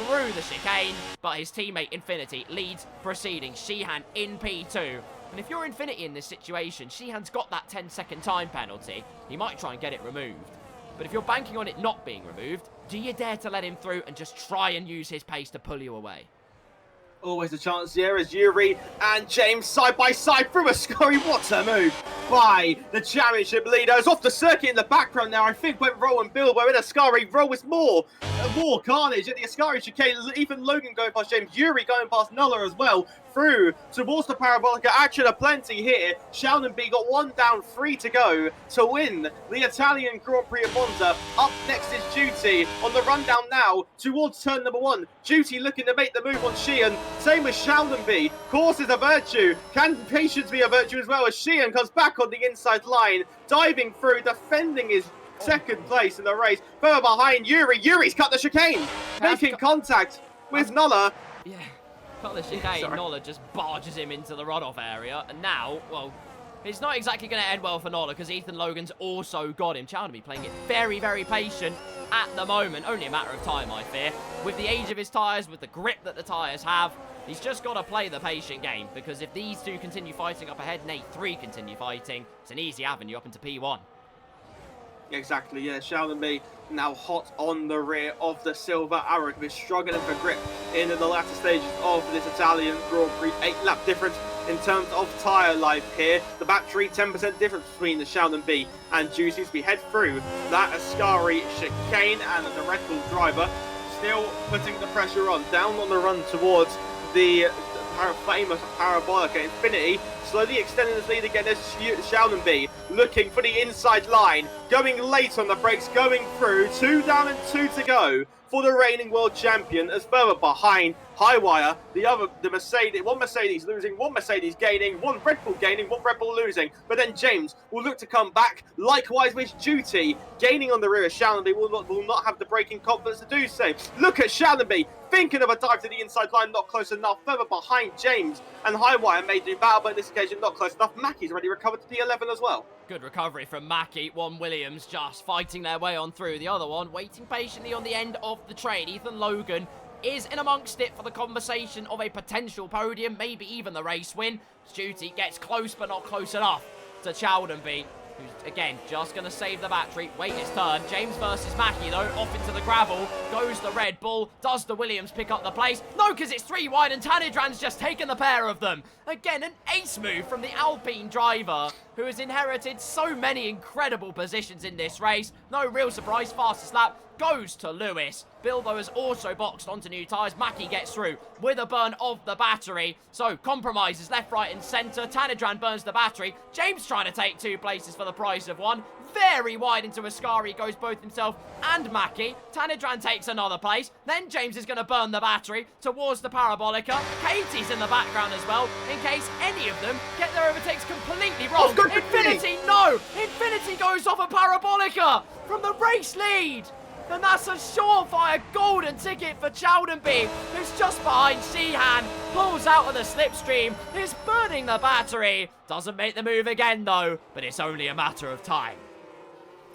S2: through the chicane, but his teammate Infinity leads proceedings. Sheehan in P2. And if you're Infinity in this situation, Sheehan's got that 10-second time penalty. He might try and get it removed. But if you're banking on it not being removed, do you dare to let him through and just try and use his pace to pull you away?
S3: Always a chance here as Yuri and James side by side through a scurry. What a move by the championship leaders. Off the circuit in the background now, I think went Roll and Bilbo in Ascari. Roll with more carnage at the Ascari chicane. Even Logan going past James. Yuri going past Nulla as well. Through towards the Parabolica. Action aplenty here. Sheldon B got 1 down, 3 to go to win the Italian Grand Prix of Monza. Up next is Duty on the rundown now towards turn number 1. Duty looking to make the move on Sheehan. Same with Sheldon B. Course is a virtue. Can patience be a virtue as well as Sheehan comes back on the inside line, diving through, defending his second place in the race. Further behind Yuri. Yuri's cut the chicane, making contact with Nulla.
S2: Yeah. Cut the chicane, Nola just barges him into the runoff area, and now, well, it's not exactly going to end well for Nola because Ethan Logan's also got him. Cheltenham playing it very, very patient at the moment. Only a matter of time, I fear. With the age of his tyres, with the grip that the tyres have, he's just got to play the patient game because if these 2 continue fighting up ahead, nay, 3 continue fighting, it's an easy avenue up into P1.
S3: Exactly, yeah. Sheldon B now hot on the rear of the Silver Arrow. We're struggling for grip in the latter stages of this Italian Grand Prix. 8-lap difference in terms of tyre life here. The battery, 10% difference between the Sheldon B and Juicy's. We head through that Ascari chicane, and the Red Bull driver still putting the pressure on. Down on the run towards the famous Parabolica. Infinity slowly extending his lead again as Sheldon B looking for the inside line, going late on the brakes, going through. 2 down and 2 to go for the reigning world champion, as further behind Highwire, the Mercedes, one Mercedes losing, one Mercedes gaining, one Red Bull gaining, one Red Bull losing. But then James will look to come back, likewise with Duty gaining on the rear of Sheldon B. Will not have the braking confidence to do so. Look at Sheldon B thinking of a dive to the inside line, not close enough. Further behind James and Highwire may do battle, but in this occasion not close enough. Mackey's already recovered to P11 as well.
S2: Good recovery from Mackey. One Williams just fighting their way on through. The other one waiting patiently on the end of the train. Ethan Logan is in amongst it for the conversation of a potential podium, maybe even the race win. Duty gets close but not close enough to Chowdenby, who's again just going to save the battery, wait his turn. James versus Mackey though, off into the gravel goes the Red Bull. Does the Williams pick up the place? No, because it's 3 wide and Tanidran's just taken the pair of them. Again, an ace move from the Alpine driver, who has inherited so many incredible positions in this race. No real surprise, fastest lap goes to Lewis. Bilbo has also boxed onto new tyres. Mackie gets through with a burn of the battery. So, compromises left, right and centre. Tanidran burns the battery. James trying to take 2 places for the price of 1. Very wide into Ascari goes both himself and Mackie. Tanidran takes another place. Then James is going to burn the battery towards the Parabolica. Katie's in the background as well, in case any of them get their overtakes completely wrong. Infinity, no! Infinity goes off a Parabolica from the race lead. And that's a surefire golden ticket for Chowdenby, who's just behind Sheehan, pulls out of the slipstream, is burning the battery. Doesn't make the move again though, but it's only a matter of time.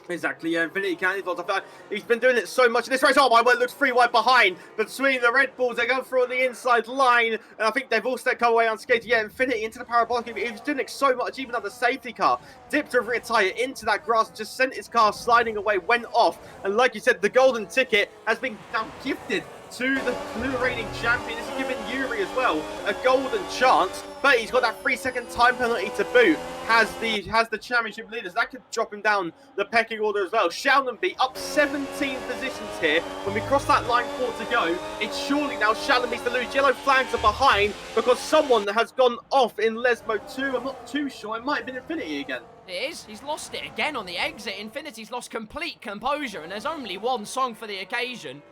S3: Exactly, yeah, Infinity Candy Floss. He's been doing it so much in this race. Oh my word, looks 3 wide behind between the Red Bulls. They go through on the inside line, and I think they've all come away unscathed. Yeah, Infinity into the Parabolic. He was doing it so much, even at the safety car. Dipped a rear tyre into that grass, just sent his car sliding away, went off. And like you said, the golden ticket has been now gifted to the reigning champion. This is giving Yuri as well a golden chance, but he's got that 3-second time penalty to boot. Has the championship leaders. That could drop him down the pecking order as well. Shallonby up 17 positions here. When we cross that line 4 to go, it's surely now Shallonby's to lose. Yellow flags are behind because someone has gone off in Lesmo 2. I'm not too sure. It might have been Infinity again.
S2: It is. He's lost it again on the exit. Infinity's lost complete composure, and there's only one song for the occasion.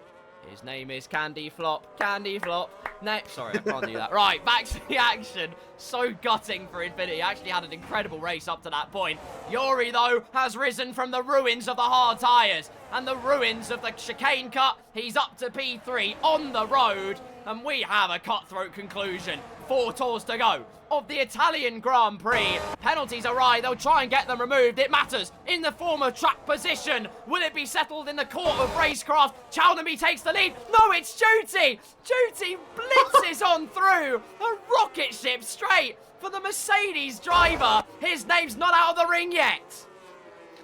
S2: His name is Candy Flop. Candy Flop. No, sorry, I can't do that. Right, back to the action. So gutting for Infinity. Actually had an incredible race up to that point. Yuri, though, has risen from the ruins of the hard tyres and the ruins of the chicane cut. He's up to P3 on the road, and we have a cutthroat conclusion. 4 tours to go of the Italian Grand Prix. Penalties arrive. They'll try and get them removed. It matters in the form of track position. Will it be settled in the court of racecraft? Chowdenby takes the lead. No, it's Juti. Juti blitzes on through. A rocket ship straight for the Mercedes driver. His name's not out of the ring yet.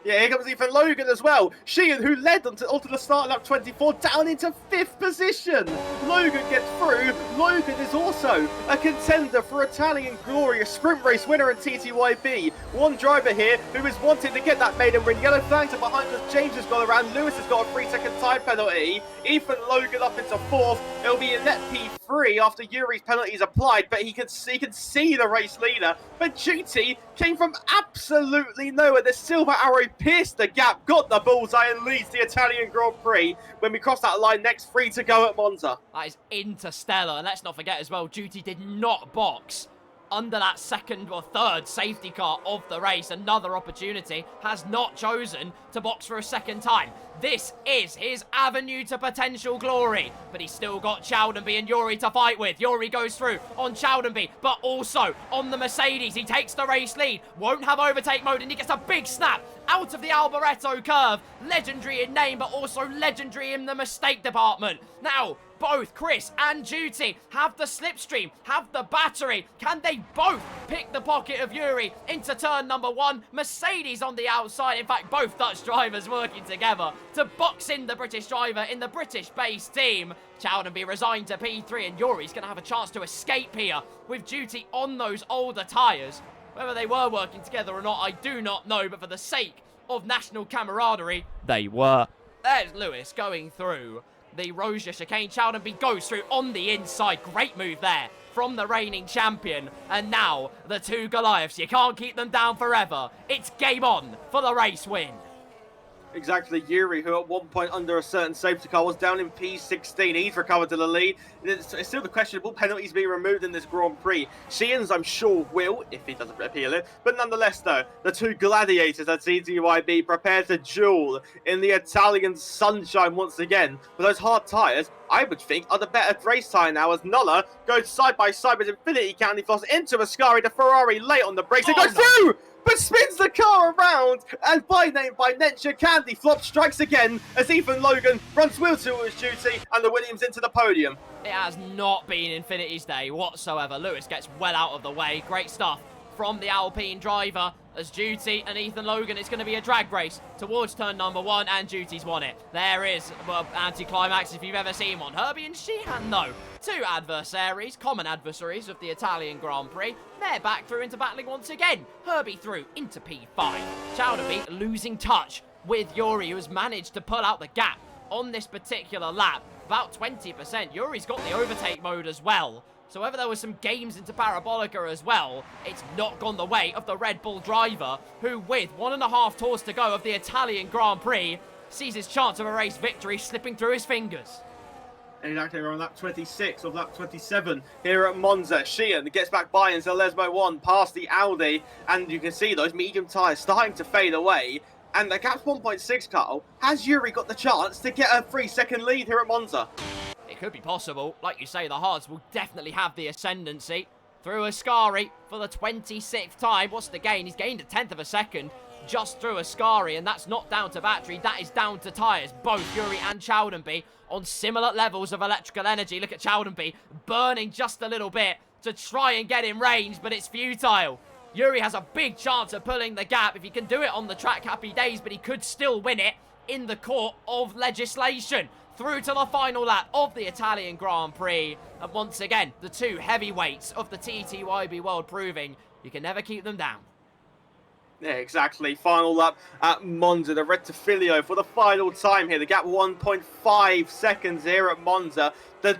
S3: Yeah, here comes Ethan Logan as well. Sheehan, who led onto the start lap 24, down into 5th position. Logan gets through. Logan is also a contender for Italian Glory, a sprint race winner in TTYB. One driver here who is wanting to get that maiden win. Yellow flags are behind us. James has gone around. Lewis has got a 3-second time penalty. Ethan Logan up into 4th. It'll be a net P3 after Yuri's penalty is applied, but he can see the race leader. But Juti came from absolutely nowhere. The silver arrow pierced the gap, got the bullseye, and leads the Italian Grand Prix when we cross that line next. 3 to go at Monza.
S2: That is interstellar. And let's not forget as well, Juti did not box under that 2nd or 3rd safety car of the race. Another opportunity. Has not chosen to box for a 2nd time. This is his avenue to potential glory, but he's still got Chowdenby and Yuri to fight with. Yuri goes through on Chowdenby, but also on the Mercedes. He takes the race lead, won't have overtake mode, and he gets a big snap out of the Alboreto curve. Legendary in name, but also legendary in the mistake department. Now, both Chris and Juti have the slipstream, have the battery. Can they both pick the pocket of Yuri into turn number 1? Mercedes on the outside. In fact, both Dutch drivers working together to box in the British driver in the British-based team. Chowdenby resigned to P3, and Yuri's going to have a chance to escape here with Juti on those older tyres. Whether they were working together or not, I do not know, but for the sake of national camaraderie, they were. There's Lewis going through the Rosia chicane. Chowdenby goes through on the inside. Great move there from the reigning champion. And now the 2 Goliaths. You can't keep them down forever. It's game on for the race win.
S3: Exactly, Yuri, who at one point under a certain safety car was down in P16. He's recovered to the lead. It's still the questionable penalties being removed in this Grand Prix. Sheehan's, I'm sure, will, if he doesn't appeal it. But nonetheless, though, the 2 gladiators at TTYB prepare to duel in the Italian sunshine once again. But those hard tyres, I would think, are the better race tyre now, as Nolla goes side by side with Infinity Candy Floss into Ascari. The Ferrari late on the brakes. It goes through! But spins the car around, and by Nencha, Candy Flop strikes again as Ethan Logan runs wheel to his duty, and the Williams into the podium.
S2: It has not been Infinity's day whatsoever. Lewis gets well out of the way. Great stuff from the Alpine driver as Juti and Ethan Logan. It's going to be a drag race towards turn number 1, and Juti's won it. There is anti-climax if you've ever seen one. Herbie and Sheehan, though. 2 adversaries, common adversaries of the Italian Grand Prix. They're back through into battling once again. Herbie through into P5. Chowdenby losing touch with Yuri, who has managed to pull out the gap on this particular lap. About 20%. Yuri's got the overtake mode as well. So whether there was some games into Parabolica as well, it's not gone the way of the Red Bull driver, who with 1.5 tours to go of the Italian Grand Prix, sees his chance of a race victory slipping through his fingers.
S3: Exactly, around lap 26 or lap 27 here at Monza. Sheehan gets back by in Zalesmo 1 past the Audi, and you can see those medium tyres starting to fade away. And the gap's 1.6, Carl. Has Yuri got the chance to get a 3-second lead here at Monza?
S2: It could be possible. Like you say, the hards will definitely have the ascendancy. Through Ascari for the 26th time. What's the gain? He's gained a 10th of a second just through Ascari, and that's not down to battery. That is down to tyres. Both Yuri and Chowdenby on similar levels of electrical energy. Look at Chowdenby burning just a little bit to try and get in range, but it's futile. Yuri has a big chance of pulling the gap. If he can do it on the track, happy days, but he could still win it in the court of legislation. Through to the final lap of the Italian Grand Prix. And once again, the two heavyweights of the TTYB world proving you can never keep them down.
S3: Yeah, exactly. Final lap at Monza. The Rettifilio for the final time here. The gap 1.5 seconds here at Monza. The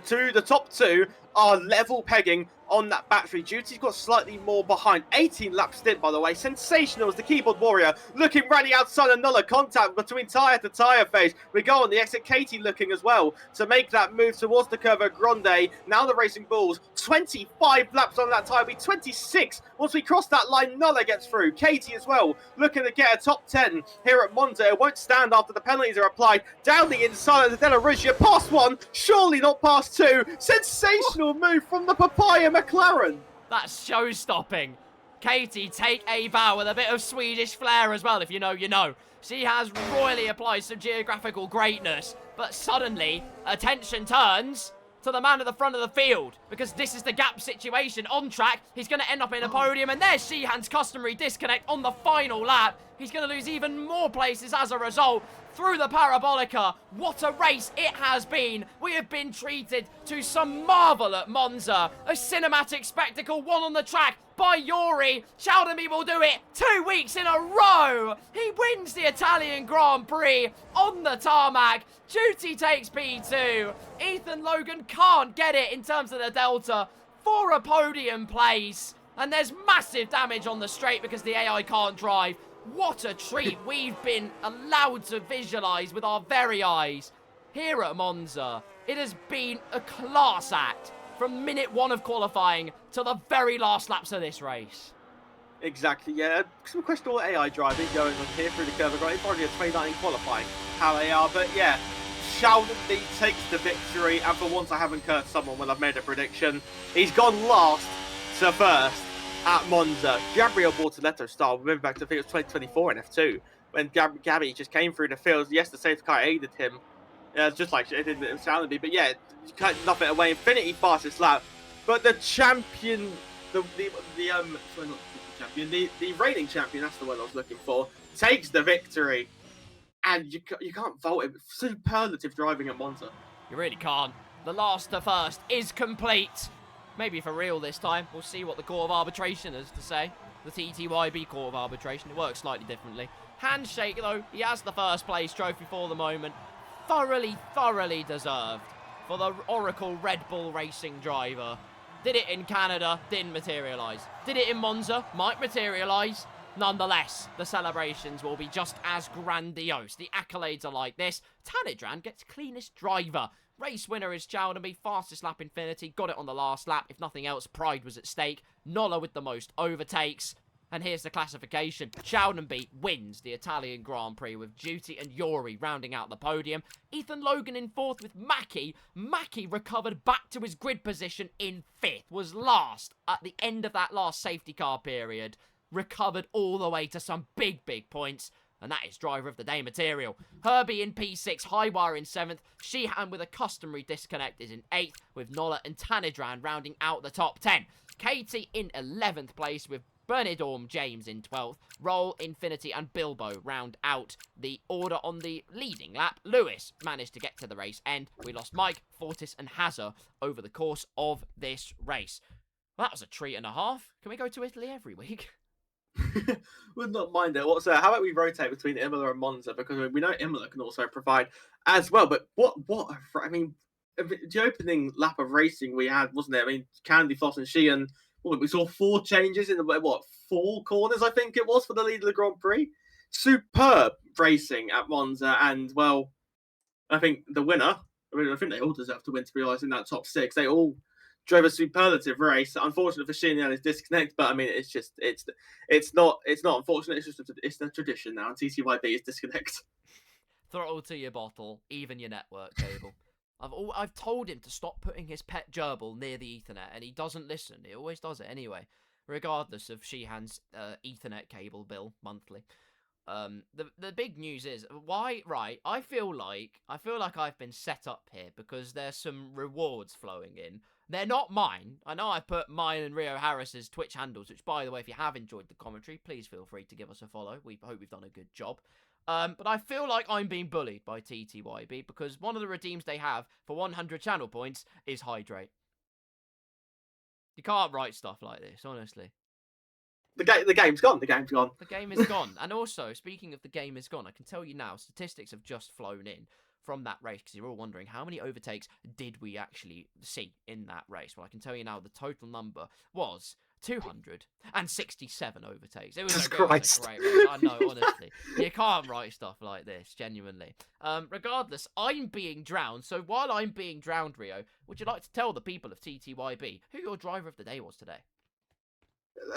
S3: top two are level pegging on that battery. Duty's got slightly more behind. 18 lap stint, by the way. Sensational as the keyboard warrior. Looking ready outside of Nulla. Contact between tyre to tyre phase. We go on the exit. Katie looking as well to make that move towards the curve of Grande. Now the Racing Bulls. 25 laps on that tyre. Be 26 once we cross that line. Nulla gets through. Katie as well. Looking to get a top 10 here at Monza. It won't stand after the penalties are applied. Down the inside of the Della Rugia. Past one. Surely not past two. Sensational move from the Papaya McLaren.
S2: That's show-stopping. Katie, take a bow with a bit of Swedish flair as well, if you know, you know. She has royally applied some geographical greatness, but suddenly, attention turns to the man at the front of the field, because this is the gap situation on track. He's going to end up in a podium, and there's Sheehan's customary disconnect on the final lap. He's going to lose even more places as a result through the Parabolica. What a race it has been. We have been treated to some marvel at Monza. A cinematic spectacle, one on the track by Yuri. Chowdenby will do it 2 weeks in a row. He wins the Italian Grand Prix on the tarmac. Duty takes P2. Ethan Logan can't get it in terms of the Delta for a podium place. And there's massive damage on the straight because the AI can't drive. What a treat we've been allowed to visualise with our very eyes here at Monza. It has been a class act from minute 1 of qualifying to the very last laps of this race.
S3: Exactly, yeah. Some questionable AI driving going on here through the curve. It's probably a 29 qualifying how they are, but yeah. Chowdenby takes the victory, and for once I haven't cursed someone when I've made a prediction. He's gone last to first at Monza. Gabriel Bortoletto style. Remember back to, I think it was 2024 in F2 when Gabby just came through the field. Yes, the safety car aided him, just like it did with Chowdenby. But yeah, you can't nothing away. Infinity fastest lap, but the champion, the reigning champion. That's the word I was looking for. Takes the victory, and you can't fault him. Superlative driving at Monza.
S2: You really can't. The last to first is complete. Maybe for real this time. We'll see what the Court of Arbitration has to say. The TTYB Court of Arbitration. It works slightly differently. Handshake, though. He has the first place trophy for the moment. Thoroughly, thoroughly deserved for the Oracle Red Bull Racing driver. Did it in Canada, didn't materialise. Did it in Monza, might materialise. Nonetheless, the celebrations will be just as grandiose. The accolades are like this. Tanidran gets cleanest driver. Race winner is Chowdenby, fastest lap Infinity, got it on the last lap. If nothing else, pride was at stake. Nola with the most overtakes. And here's the classification. Chowdenby wins the Italian Grand Prix with Duty and Yuri rounding out the podium. Ethan Logan in 4th with Mackie. Mackie recovered back to his grid position in 5th. Was last at the end of that last safety car period. Recovered all the way to some big, big points. And that is driver of the day material. Herbie in P6, Highwire in 7th. Sheehan with a customary disconnect is in 8th, with Nola and Tanidran rounding out the top 10. Katie in 11th place with Bernidorm James in 12th. Roll, Infinity and Bilbo round out the order on the leading lap. Lewis managed to get to the race end. We lost Mike, Fortis and Hazard over the course of this race. Well, that was a treat and a half. Can we go to Italy every week?
S3: Would not mind it whatsoever. How about we rotate between Imola and Monza, because we know Imola can also provide as well. But I mean, the opening lap of racing we had, wasn't it? I mean, Candy Floss and Sheehan. We saw 4 changes in the 4 corners, I think it was, for the lead of the Grand Prix. Superb racing at Monza, and well, I think the winner. I mean, I think they all deserve to win, to be honest, in that top 6. They all drove a superlative race. Unfortunate for Sheehan and his disconnect, but I mean, it's not unfortunate. It's a tradition now. And TTYB is disconnect.
S2: Throttle to your bottle, even your network cable. I've told him to stop putting his pet gerbil near the Ethernet, and he doesn't listen. He always does it anyway, regardless of Sheehan's Ethernet cable bill monthly. The big news is why, right? I feel like I've been set up here because there's some rewards flowing in. They're not mine. I know I put mine and Rio Harris's Twitch handles, which, by the way, if you have enjoyed the commentary, please feel free to give us a follow. We hope we've done a good job. But I feel like I'm being bullied by TTYB because one of the redeems they have for 100 channel points is Hydrate. You can't write stuff like this, honestly.
S3: The game's gone. The game's gone.
S2: The game is gone. And also, speaking of the game is gone, I can tell you now, statistics have just flown in from that race, because you're all wondering, how many overtakes did we actually see in that race? Well, I can tell you now, the total number was 267 overtakes. It was a great race. I know, honestly. You can't write stuff like this, genuinely. Regardless, I'm being drowned, so while I'm being drowned, Rio, would you like to tell the people of TTYB who your driver of the day was today?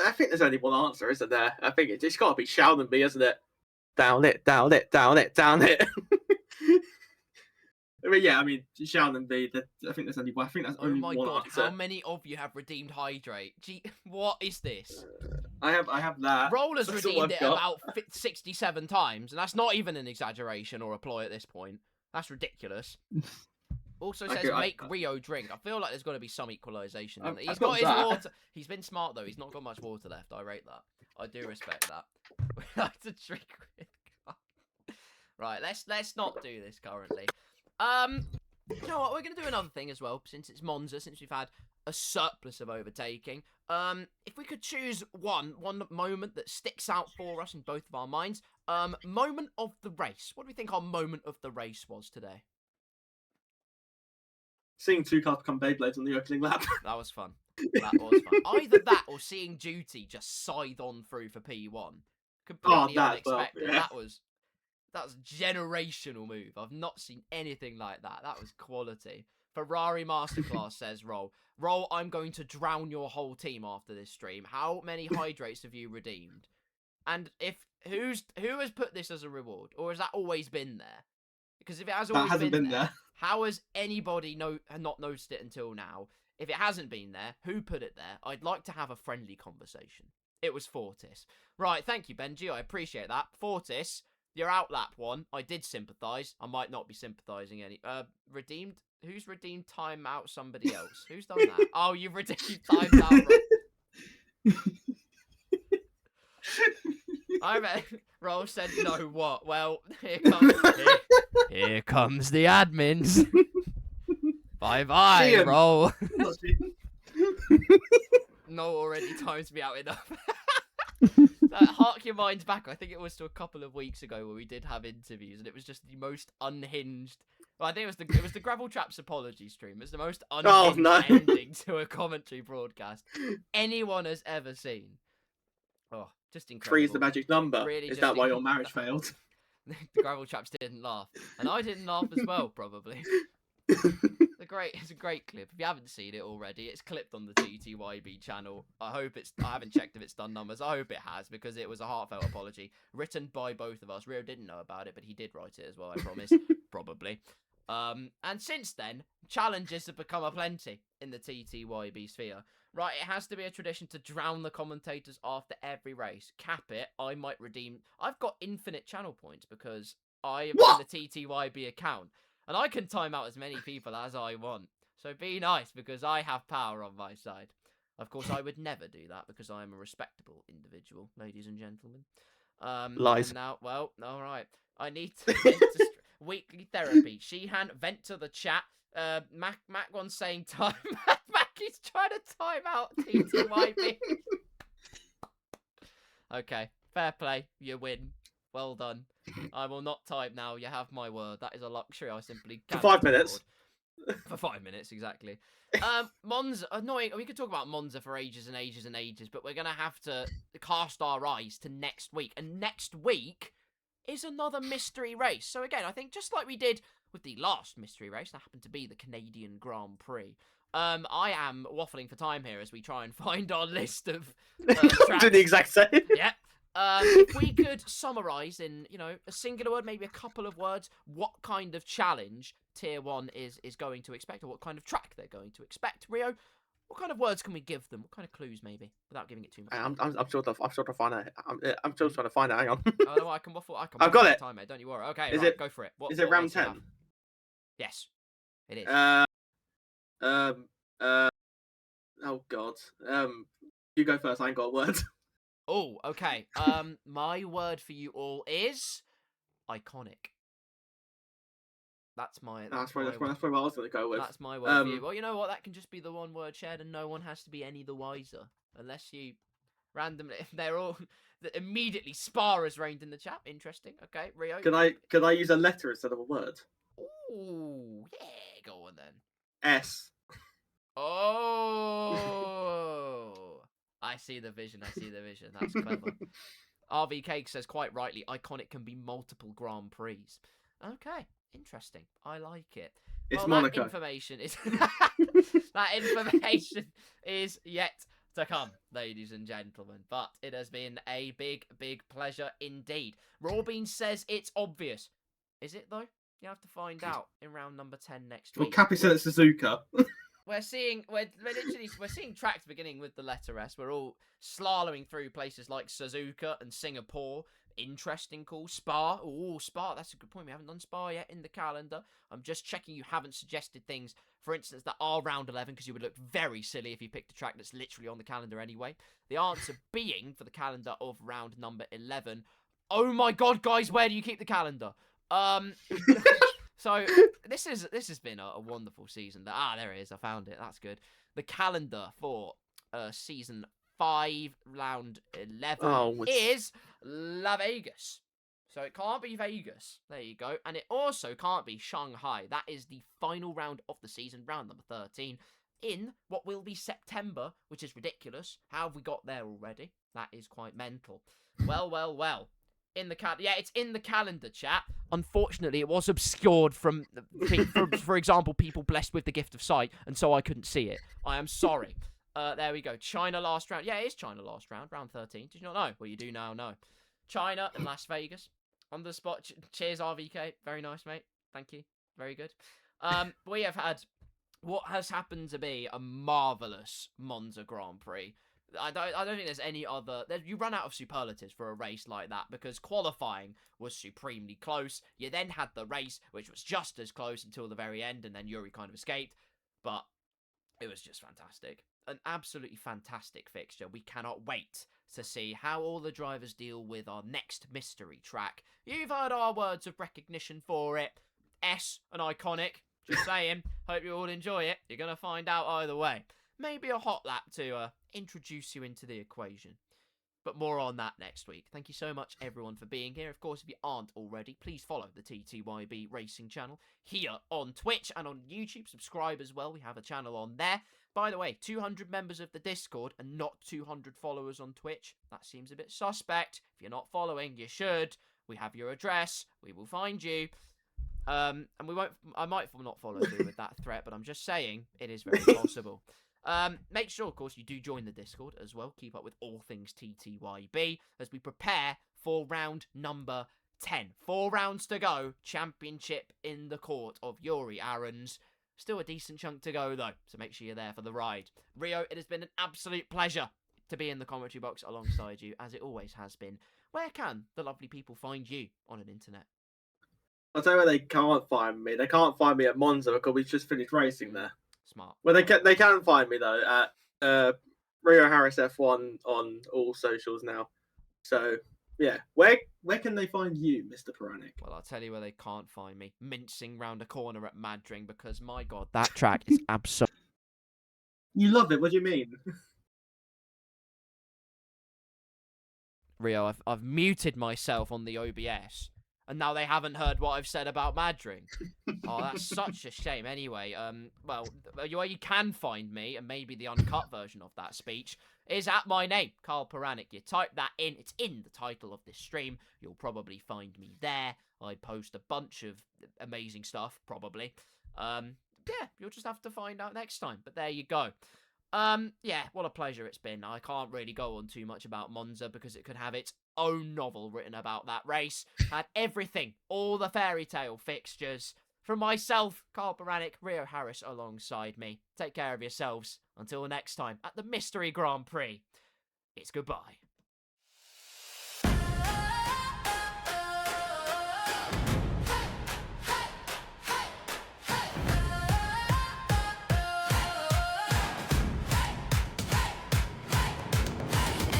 S3: I think there's only one answer, isn't there? I think it's got to be Sheldonby, isn't it? Down it, down it, down it, down it. I mean, yeah, I mean, Sheldonby. I think there's only one. I think that's only one. Oh my god!
S2: Answer. How many of you have redeemed Hydrate? Gee, what is this?
S3: I have that.
S2: Roller's redeemed it about 67 times, and that's not even an exaggeration or a ploy at this point. That's ridiculous. Also says make Rio drink. I feel like there's got to be some equalisation. He's got his water. He's been smart though. He's not got much water left. I rate that. I do respect that. We like to drink with. Right, let's not do this currently. You know what? We're gonna do another thing as well, since it's Monza, since we've had a surplus of overtaking. If we could choose one moment that sticks out for us in both of our minds. Moment of the race. What do we think our moment of the race was today?
S3: Seeing 2 cars become Beyblades on the opening lap.
S2: That was fun. That was fun. Either that or seeing Duty just scythe on through for P1. Completely unexpected. Well, yeah. That was a generational move. I've not seen anything like that. That was quality. Ferrari Masterclass says, Roll, I'm going to drown your whole team after this stream. How many hydrates have you redeemed? And who has put this as a reward? Or has that always been there? Because if it has always been there, how has anybody not noticed it until now? If it hasn't been there, who put it there? I'd like to have a friendly conversation. It was Fortis. Right, thank you, Benji. I appreciate that. Fortis, you're out lap 1. I did sympathise. I might not be sympathising any. Redeemed? Who's redeemed time out somebody else? Who's done that? Oh, you've redeemed time out. I bet Roll said no. What? Well, here comes the admins. Bye, Roll. No, already times me out enough. Hark your minds back. I think it was to a couple of weeks ago where we did have interviews, and it was just the most unhinged. Well, I think it was the Gravel Traps apology stream. It's the most unhinged ending to a commentary broadcast anyone has ever seen. Oh, just incredible.
S3: 3 is the magic number. Really, is that why your marriage failed?
S2: The Gravel Traps didn't laugh, and I didn't laugh as well, probably. It's a great clip. If you haven't seen it already, it's clipped on the TTYB channel. I haven't checked if it's done numbers. I hope it has, because it was a heartfelt apology written by both of us. Rio didn't know about it, but he did write it as well, I promise. Probably. And since then, challenges have become aplenty in the TTYB sphere. Right, it has to be a tradition to drown the commentators after every race. Cap it, I might redeem. I've got infinite channel points because I am in the TTYB account. And I can time out as many people as I want. So be nice, because I have power on my side. Of course, I would never do that, because I am a respectable individual, ladies and gentlemen.
S3: Lies.
S2: And now, well, all right. I need to vent to weekly therapy. Sheehan, vent to the chat. Mac one's saying time. Mac is trying to time out TTYB. Okay, fair play. You win. Well done. I will not type now. You have my word. That is a luxury I simply
S3: For
S2: cannot
S3: 5 minutes.
S2: afford. For 5 minutes, exactly. Monza, annoying. We could talk about Monza for ages and ages and ages, but we're going to have to cast our eyes to next week. And next week is another mystery race. So again, I think just like we did with the last mystery race, that happened to be the Canadian Grand Prix. I am waffling for time here as we try and find our list of tracks.
S3: Do the exact same.
S2: Yeah. If we could summarise in, a singular word, maybe a couple of words, what kind of challenge Tier 1 is going to expect, or what kind of track they're going to expect. Rio, what kind of words can we give them? What kind of clues, maybe, without giving it too much?
S3: I'm sure to find it. I'm still trying to find it. Hang on.
S2: Oh, no, I can waffle.
S3: I've got it.
S2: Time, mate. Don't you worry. Okay,
S3: Is
S2: right,
S3: it-
S2: go for it.
S3: Is it round
S2: words do you
S3: 10?
S2: have? Yes, it is.
S3: Oh God. You go first. I ain't got a word.
S2: Oh, okay. My word for you all is iconic. That's my.
S3: That's probably what I was going to go with.
S2: That's my word for you. Well, you know what? That can just be the one word shared, and no one has to be any the wiser, unless you randomly. They're all immediately Spa has reigned in the chat. Interesting. Okay, Rio.
S3: Can I use a letter instead of a word?
S2: Ooh, yeah. Go on then.
S3: S.
S2: Oh, I see the vision. That's clever. RV Cake says quite rightly, iconic can be multiple Grand Prix. Okay, interesting. I like it.
S3: It's
S2: well,
S3: Monaco.
S2: That information is that information is yet to come, ladies and gentlemen. But it has been a big, big pleasure indeed. Rawbean says it's obvious. Is it though? You have to find out in round number 10 next
S3: Well,
S2: week.
S3: Cappy said it's Suzuka.
S2: We're seeing tracks beginning with the letter S. We're all slaloming through places like Suzuka and Singapore. Interesting call. Spa. Oh, Spa. That's a good point. We haven't done Spa yet in the calendar. I'm just checking you haven't suggested things, for instance, that are round 11, because you would look very silly if you picked a track that's literally on the calendar anyway. The answer being, for the calendar of round number 11, oh my god, guys, where do you keep the calendar? So this has been a wonderful season. There it is. I found it. That's good. The calendar for season 5, round 11 is La Vegas. So it can't be Vegas. There you go. And it also can't be Shanghai. That is the final round of the season, round number 13, in what will be September, which is ridiculous. How have we got there already? That is quite mental. Well. It's in the calendar, chat. Unfortunately, it was obscured from for example, people blessed with the gift of sight, and so I couldn't see it. I am sorry. There we go. China last round. Yeah, it is China last round. Round 13. Did you not know? Well, you do now know. China and Las Vegas. On the spot. Cheers, RVK. Very nice, mate. Thank you. Very good. We have had what has happened to be a marvellous Monza Grand Prix. I don't think there's any other. You run out of superlatives for a race like that, because qualifying was supremely close. You then had the race, which was just as close until the very end, and then Yuri kind of escaped. But it was just fantastic. An absolutely fantastic fixture. We cannot wait to see how all the drivers deal with our next mystery track. You've heard our words of recognition for it. S and iconic. Just saying. Hope you all enjoy it. You're going to find out either way. Maybe a hot lap to introduce you into the equation. But more on that next week. Thank you so much, everyone, for being here. Of course, if you aren't already, please follow the TTYB Racing channel here on Twitch and on YouTube. Subscribe as well. We have a channel on there. By the way, 200 members of the Discord and not 200 followers on Twitch. That seems a bit suspect. If you're not following, you should. We have your address. We will find you. And we won't. I might not follow through with that threat, but I'm just saying it is very possible. Make sure, of course, you do join the Discord as well. Keep up with all things TTYB as we prepare for round number 10. 4 rounds to go. Championship in the court of Yuri Aaron's. Still a decent chunk to go, though, so make sure you're there for the ride. Rio, it has been an absolute pleasure to be in the commentary box alongside you, as it always has been. Where can the lovely people find you on an internet?
S3: I'll tell you where they can't find me. They can't find me at Monza because we just finished racing there.
S2: Smart.
S3: Well, they can find me though at Rio Harris F1 on all socials now. So yeah, where can they find you, Mr. Peranik?
S2: Well, I'll tell you where they can't find me. Mincing round a corner at Madring, because my god, that track is absolute.
S3: You love it. What do you mean?
S2: Rio, I've muted myself on the OBS, and now they haven't heard what I've said about Madring. Oh, that's such a shame. Anyway, well, where you can find me, and maybe the uncut version of that speech, is at my name, Carl Poranic. You type that in, it's in the title of this stream. You'll probably find me there. I post a bunch of amazing stuff, probably. Yeah, you'll just have to find out next time. But there you go. Yeah, what a pleasure it's been. I can't really go on too much about Monza because it could have its own novel written about that race. Had everything, all the fairy tale fixtures. From myself, Carl Poranic, Rio Harris alongside me. Take care of yourselves. Until next time at the Mystery Grand Prix. It's goodbye.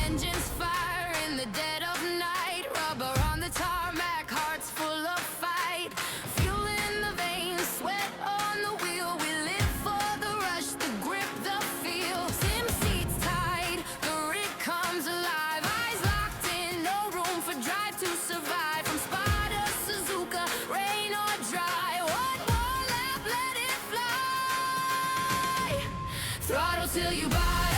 S1: Engines fire in the dead of night. Rubber on the tarmac, hearts full of fight. Fuel in the veins, sweat on the wheel. We live for the rush, the grip, the feel. Sim seats tight, the rig comes alive. Eyes locked in, no room for drive to survive. From Spa to Suzuka, rain or dry. One more lap, let it fly. Throttle till you buy.